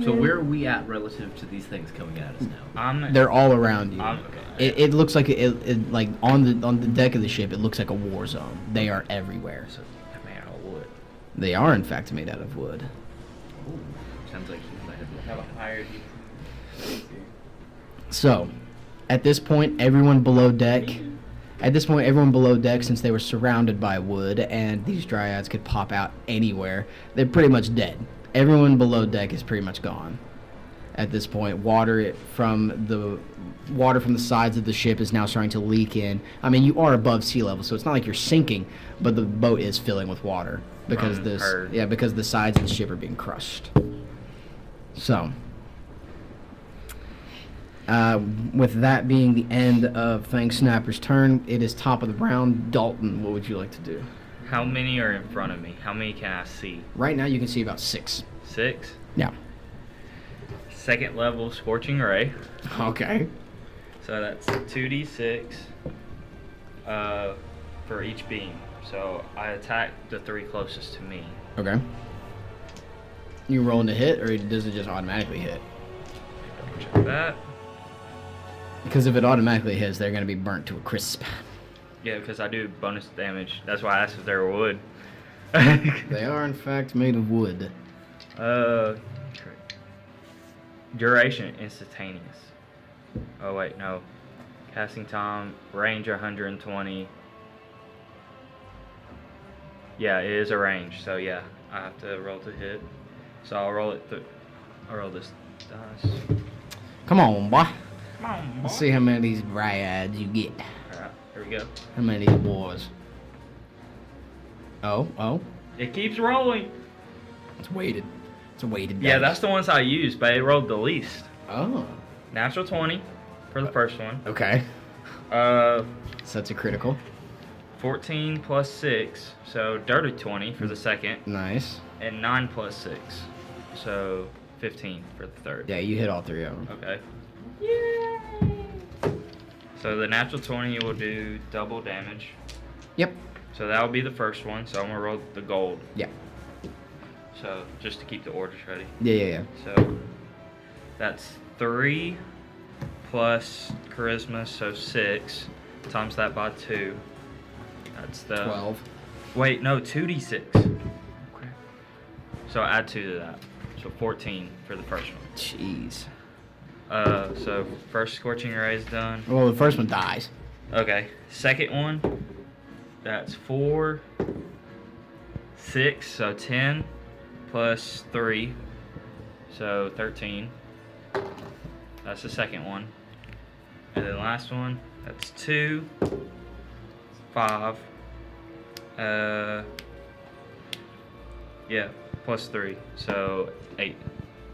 So where are we at relative to these things coming at us now? They're all around you. Okay. It looks like it like on the deck of the ship. It looks like a war zone. They are everywhere. So they're made out of wood. They are in fact made out of wood. Ooh, sounds like you might have Have a higher DC. So, at this point, everyone below deck, since they were surrounded by wood and these dryads could pop out anywhere, they're pretty much dead. Everyone below deck is pretty much gone. At this point, water from the sides of the ship is now starting to leak in. I mean, you are above sea level, so it's not like you're sinking, but the boat is filling with water because because the sides of the ship are being crushed. So, with that being the end of Fangsnapper's turn, it is top of the round. Dalton, what would you like to do? How many are in front of me? How many can I see? Right now, you can see about 6. 6? Yeah. Second level Scorching Ray. Okay. So that's 2d6 for each beam. So I attack the 3 closest to me. Okay. You rolling to hit, or does it just automatically hit? Check that. Because if it automatically hits, they're going to be burnt to a crisp. Yeah, because I do bonus damage. That's why I asked if they were wood. They are, in fact, made of wood. Duration instantaneous. Oh wait, no. Casting time, range 120. Yeah, it is a range, so yeah, I have to roll to hit. So I'll roll it through. I'll roll this dice. Come on, boy. Come on, boy. Let's see how many of these dryads you get. Alright, here we go. How many of these boys? Oh. It keeps rolling. It's weighted. It's a weighted Yeah, dice. that's the ones I used, but it rolled the least. Oh. Natural 20, for the first one. Okay. Uh, So that's a critical. 14 plus 6, so dirty 20 for the second, Nice. and 9 plus 6, so 15 for the third. Yeah, you hit all 3 of them. Okay. Yay! So the natural 20 will do double damage. Yep. So that will be the first one. So I'm gonna roll the gold. Yeah. So just to keep the orders ready. Yeah. So that's 3 plus charisma, so 6 times that by 2. That's the 12. Wait, no, 2d6. Okay. So add 2 to that. So 14 for the first one. Jeez. So first scorching ray is done. Well, the first one dies. Okay. Second one, that's 4, 6, so 10 plus 3, so 13. That's the second one. And then last one, that's 2, 5, yeah, plus 3, so 8.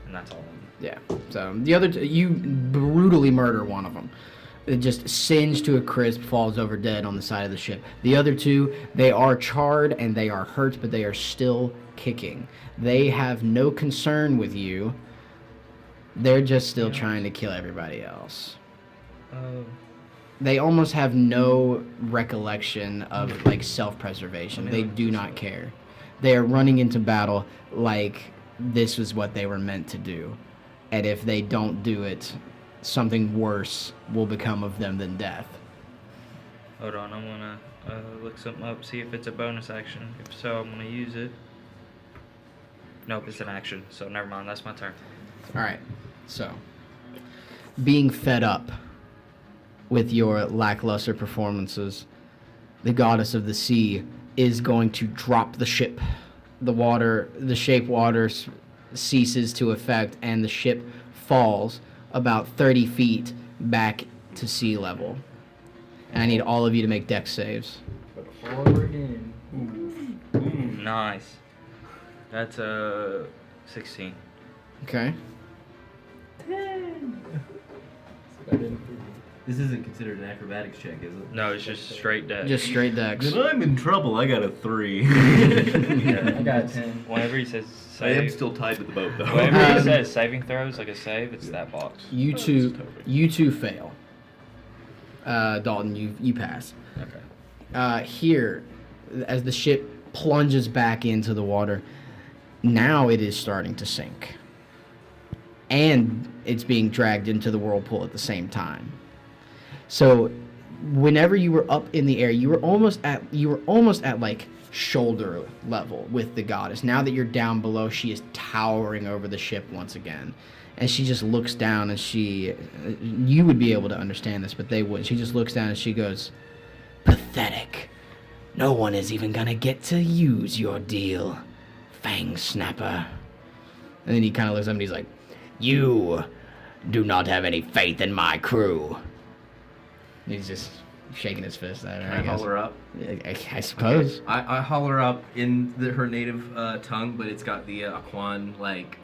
And that's all of them. Yeah. So the other you brutally murder one of them. It just singed to a crisp, falls over dead on the side of the ship. The other 2, they are charred and they are hurt, but they are still kicking. They have no concern with you. They're just still trying to kill everybody else. They almost have no recollection of like self-preservation. They do not care. They are running into battle like this was what they were meant to do. And if they don't do it, something worse will become of them than death. Hold on, I'm gonna look something up, see if it's a bonus action. If so, I'm gonna use it. Nope, it's an action, so never mind, that's my turn. Alright, so being fed up with your lackluster performances, the goddess of the sea is going to drop the ship. The shape water ceases to affect, and the ship falls about 30 feet back to sea level. And I need all of you to make dex saves. But forward in. Nice. That's 16. Okay. 10. This isn't considered an acrobatics check, is it? No, it's just straight deck. Just straight dex. Then I'm in trouble. I got a 3. Yeah. I got 10. Whenever he says I am save, still tied to the boat, though. whenever he says saving throws, like a save, it's that box. You two fail. Dalton, you pass. Okay. Here, as the ship plunges back into the water, now it is starting to sink. And it's being dragged into the whirlpool at the same time. So, whenever you were up in the air, you were almost at like shoulder level with the goddess. Now that you're down below, she is towering over the ship once again. And she just looks down and you would be able to understand this, but they wouldn't. She just looks down and she goes, "Pathetic. No one is even gonna get to use your deal, Fangsnapper." And then he kind of looks up and he's like, "You do not have any faith in my crew." He's just shaking his fist at her, Can I I guess. holler up? I suppose. I holler up in her native tongue, but it's got the Aquan like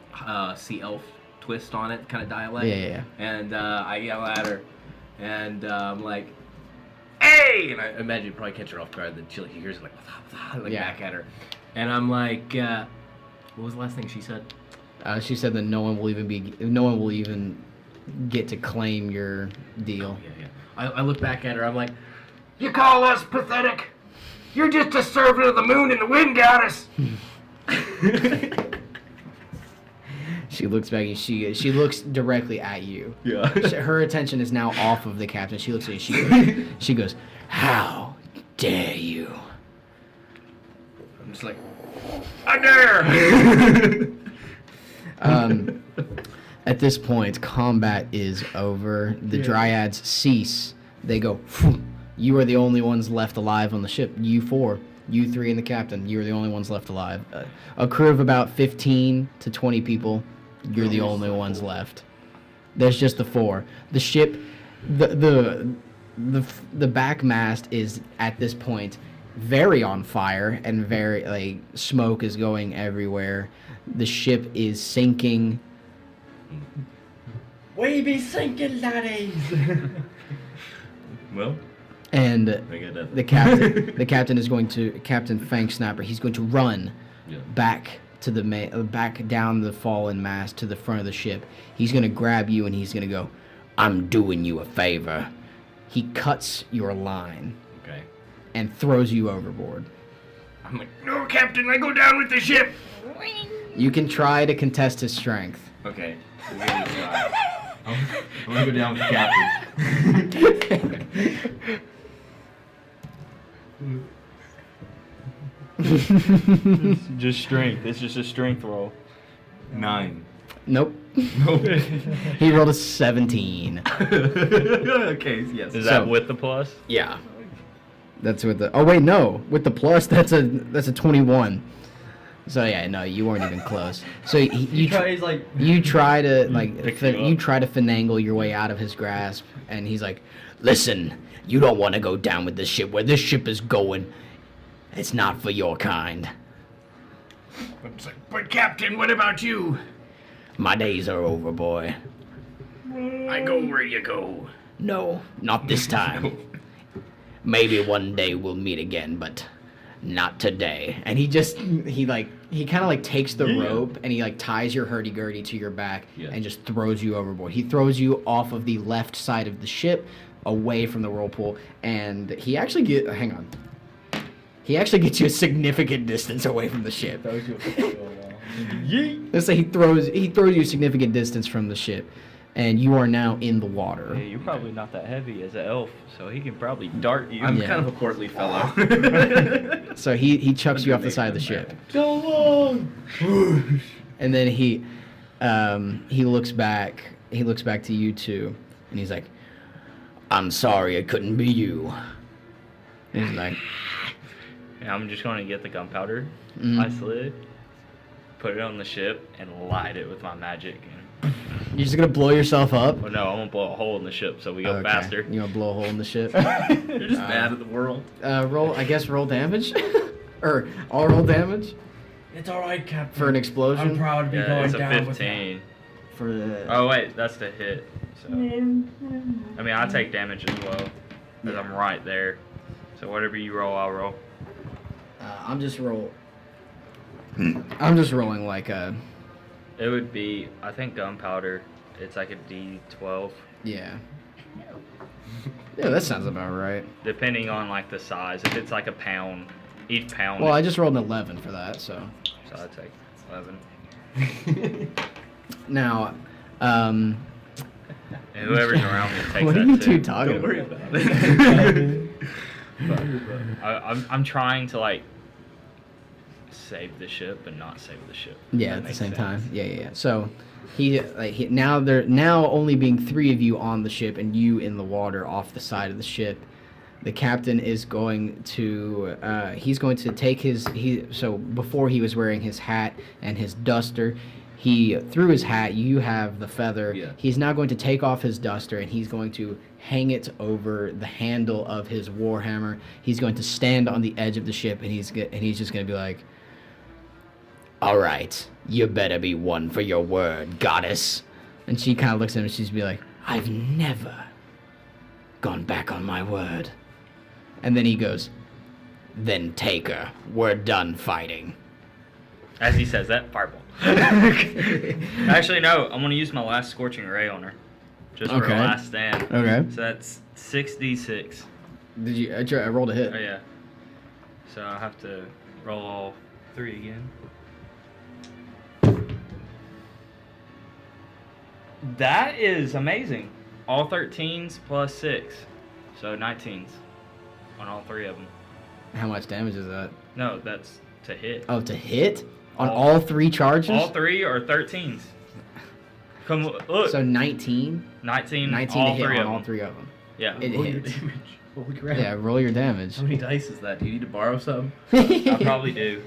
sea elf twist on it, kind of dialect. Yeah. And I yell at her, and I'm like, "Hey!" And I imagine you probably catch her off guard. Then she hears it like, back at her, and I'm like, "What was the last thing she said?" She said that no one will even get to claim your deal. Yeah. I look back at her. I'm like, "You call us pathetic? You're just a servant of the moon and the wind goddess." She looks back and she looks directly at you. Yeah. Her attention is now off of the captain. She looks at you. She goes, "How dare you?" I'm just like, "I dare!" At this point, combat is over. The dryads cease. They go, "Phew." You are the only ones left alive on the ship. You 4. You 3 and the captain. You are the only ones left alive. A crew of about 15 to 20 people. You're the only ones left. There's just the 4. The ship, the back mast is at this point very on fire and very like smoke is going everywhere. The ship is sinking. We be sinking, laddies. Well, And I get that. the captain is going to Captain Fangsnapper. He's going to run Yeah. back to the back down the fallen mast to the front of the ship. He's going to grab you and he's going to go, "I'm doing you a favor." He cuts your line Okay. and throws you overboard. I'm like, no, Captain, I go down with the ship. You can try to contest his strength. Okay. I'm gonna try. I'm gonna go down with the Captain. Just strength. It's just a strength roll. 9. Nope. He rolled a 17. Okay, yes. Is So- that with the plus? Yeah. That's with the. Oh wait, no. With the plus, that's a 21. So yeah, no, you weren't even close. So you He's like, you try to like Pick you up. you try to finagle your way out of his grasp, and he's like, "Listen, you don't want to go down with this ship. Where this ship is going, it's not for your kind. It's like, but Captain, what about you? My days are over, boy. I go where you go. No, not this time. Maybe one day we'll meet again, but not today." And he kind of like takes the rope and he like ties your hurdy-gurdy to your back and just throws you overboard. He throws you off of the left side of the ship, away from the whirlpool, and he actually gets you a significant distance away from the ship. Let's say he throws you a significant distance from the ship, and you are now in the water. Yeah, you're probably not that heavy as an elf, so he can probably dart you. I'm Yeah. kind of a portly fellow. So he chucks you off the side of the ship. go on. And then he looks back to you two, and he's like, "I'm sorry it couldn't be you." And he's like, And I'm just going to get the gunpowder Mhm. I slid, put it on the ship, and light it with my magic. And, "You're just gonna blow yourself up?" well, no, I'm going to blow a hole in the ship so we go Okay. faster. You wanna blow a hole in the ship? You're just bad at the world. Roll damage, or I'll roll damage It's all right, Captain. for an explosion. I'm proud to be Yeah, going it's a down with 15. For the. Oh, wait, that's the hit. So, I mean, I take damage as well, because I'm right there. So whatever you roll, I'll roll. I'm just rolling like a. It would be, I think gunpowder, it's like a D12, Yeah. Yeah, that sounds about right. depending on like the size. If it's like a pound, each pound. Well, I just rolled an 11 for that, so. So I take 11. Now, And whoever's around me takes what that are you too. two talking Don't worry about? about it. I'm trying to like save the ship and not save the ship. if Yeah, that at the makes same sense. time. Yeah. So now only being 3 of you on the ship and you in the water off the side of the ship. The captain is going to he's going to take so before he was wearing his hat and his duster. He threw his hat, you have the feather. Yeah. He's now going to take off his duster and he's going to hang it over the handle of his warhammer. He's going to stand on the edge of the ship and he's just going to be like, "All right, you better be one for your word, goddess." And she kind of looks at him and she's be like, "I've never gone back on my word." And then he goes, "Then take her. We're done fighting." As he says that, fireball. Actually, no. I'm gonna use my last scorching ray on her, just for Okay. a last stand. Okay. So that's 6d6. Did you? I rolled a hit. Oh yeah. So I have to roll all 3 again. That is amazing. All 13s plus 6, so 19s on all 3 of them. How much damage is that? No, that's to hit. Oh, to hit on All- all 3 charges. All 3 are 13s. Come look. So 19. 19. 19 all to hit 3 on of all them. 3 of them. Yeah. It Roll your hits. damage. Holy crap. Yeah, roll your damage. How many dice is that? Do you need to borrow some? I probably do.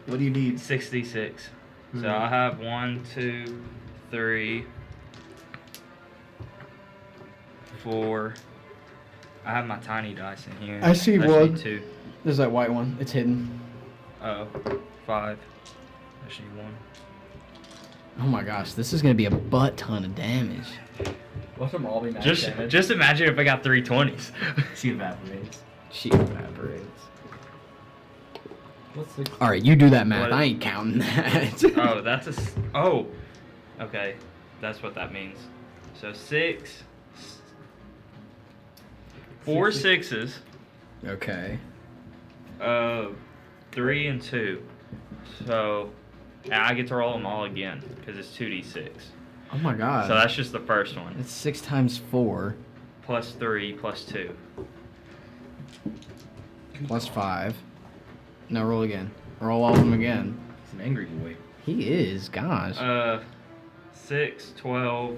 What do you need? 66. So Hmm. I have 1, 2, 3, 4. I have my tiny dice in here. I see Actually, one. 2. There's that white one. It's hidden. Oh, 5. Actually, 1. Oh my gosh, this is gonna be a butt ton of damage. Watch them all be max Just damage. just imagine if I got 320s. She evaporates. She evaporates. What's 6? All right, you do that math. What? I ain't counting that. Oh, that's oh. Okay, that's what that means. So 6, 4 sixes, Okay. 3 and 2. So I get to roll them all again because it's 2d6. Oh my god. So that's just the first one. It's 6 times 4 Plus 3 plus 2. plus 5. Now roll again. Roll all of them again. He's an angry boy. He is, gosh. 6, 12,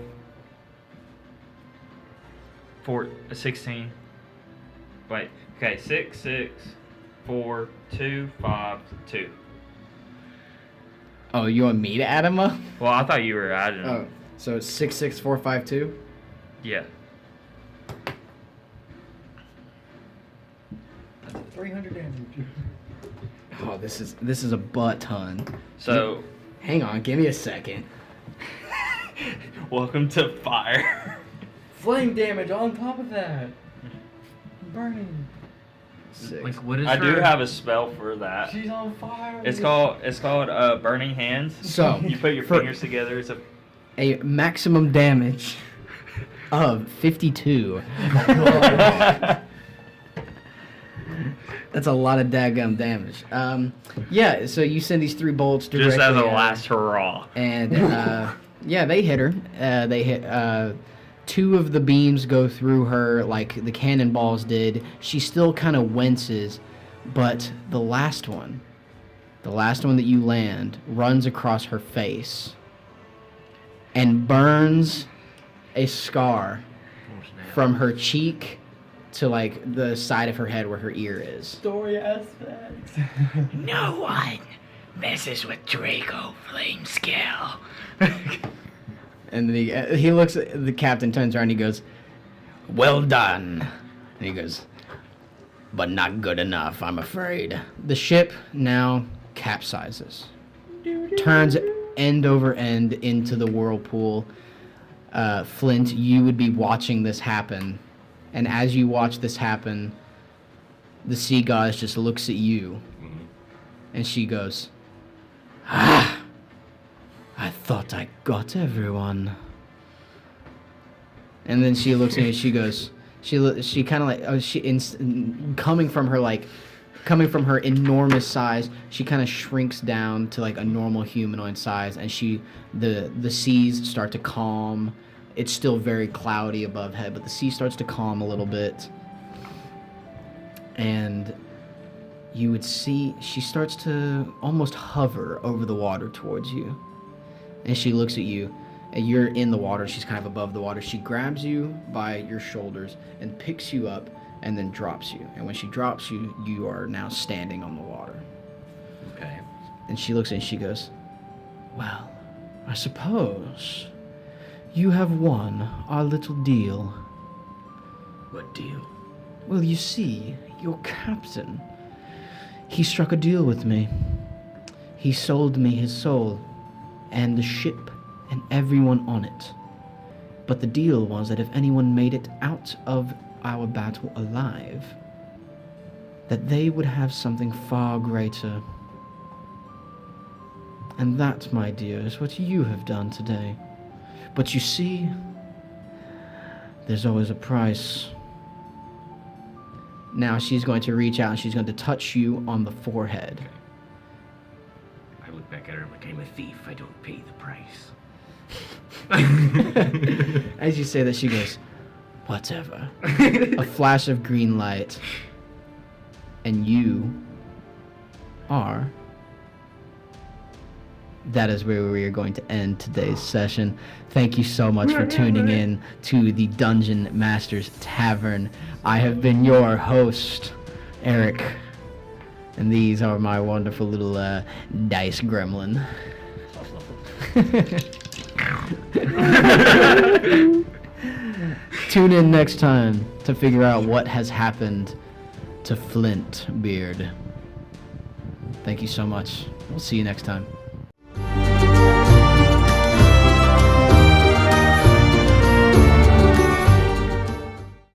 16. Wait, okay, 6, 6, 4, 2, 5, 2. Oh, you want me to add them up? Well, I thought you were adding them. Oh, so it's 6, 6, 4, 5, 2? Yeah. That's 300 damage. Oh, this is a butt ton. So, Hang on, give me a second. welcome to fire. Flame damage on top of that. Burning. 6. Like, what is I her... do have a spell for that. She's on fire. It's called burning hands. So, You put your for- fingers together. It's a maximum damage of 52. That's a lot of daggum damage. Yeah, so you send these 3 bolts directly just as a at her, last hurrah. and yeah, they hit her. They hit 2 of the beams go through her like the cannonballs did. She still kind of winces, but the last one that you land, runs across her face and burns a scar from her cheek to like the side of her head where her ear is. Story aspects. No one messes with Draco Flamescale. And then he looks at the captain, turns around, and he goes, "Well done." And he goes, "But not good enough, I'm afraid." The ship now capsizes, turns end over end into the whirlpool. Flint, you would be watching this happen, and as you watch this happen, the sea goddess just looks at you, and she goes, "Ah, I thought I got everyone." And then she looks at me and she goes, she kind of like, coming from her enormous size, she kind of shrinks down to like a normal humanoid size, and the seas start to calm. It's still very cloudy above head, but the sea starts to calm a little bit. And you would see she starts to almost hover over the water towards you. And she looks at you, and you're in the water. She's kind of above the water. She grabs you by your shoulders and picks you up and then drops you. And when she drops you, you are now standing on the water. Okay. And she looks at you and she goes, "Well, I suppose you have won our little deal." What deal? "Well, you see, your captain, he struck a deal with me. He sold me his soul and the ship and everyone on it. But the deal was that if anyone made it out of our battle alive, that they would have something far greater. And that, my dear, is what you have done today. But you see, there's always a price." Now she's going to reach out and she's going to touch you on the forehead. I look back at her. I'm like, I'm a thief. I don't pay the price. As you say that, she goes, "Whatever." A flash of green light, and you are. That is where we are going to end today's session. Thank you so much for tuning in to the Dungeon Masters Tavern. I have been your host, Eric, and these are my wonderful little dice gremlin. Tune in next time to figure out what has happened to Flint Beard. Thank you so much. We'll see you next time.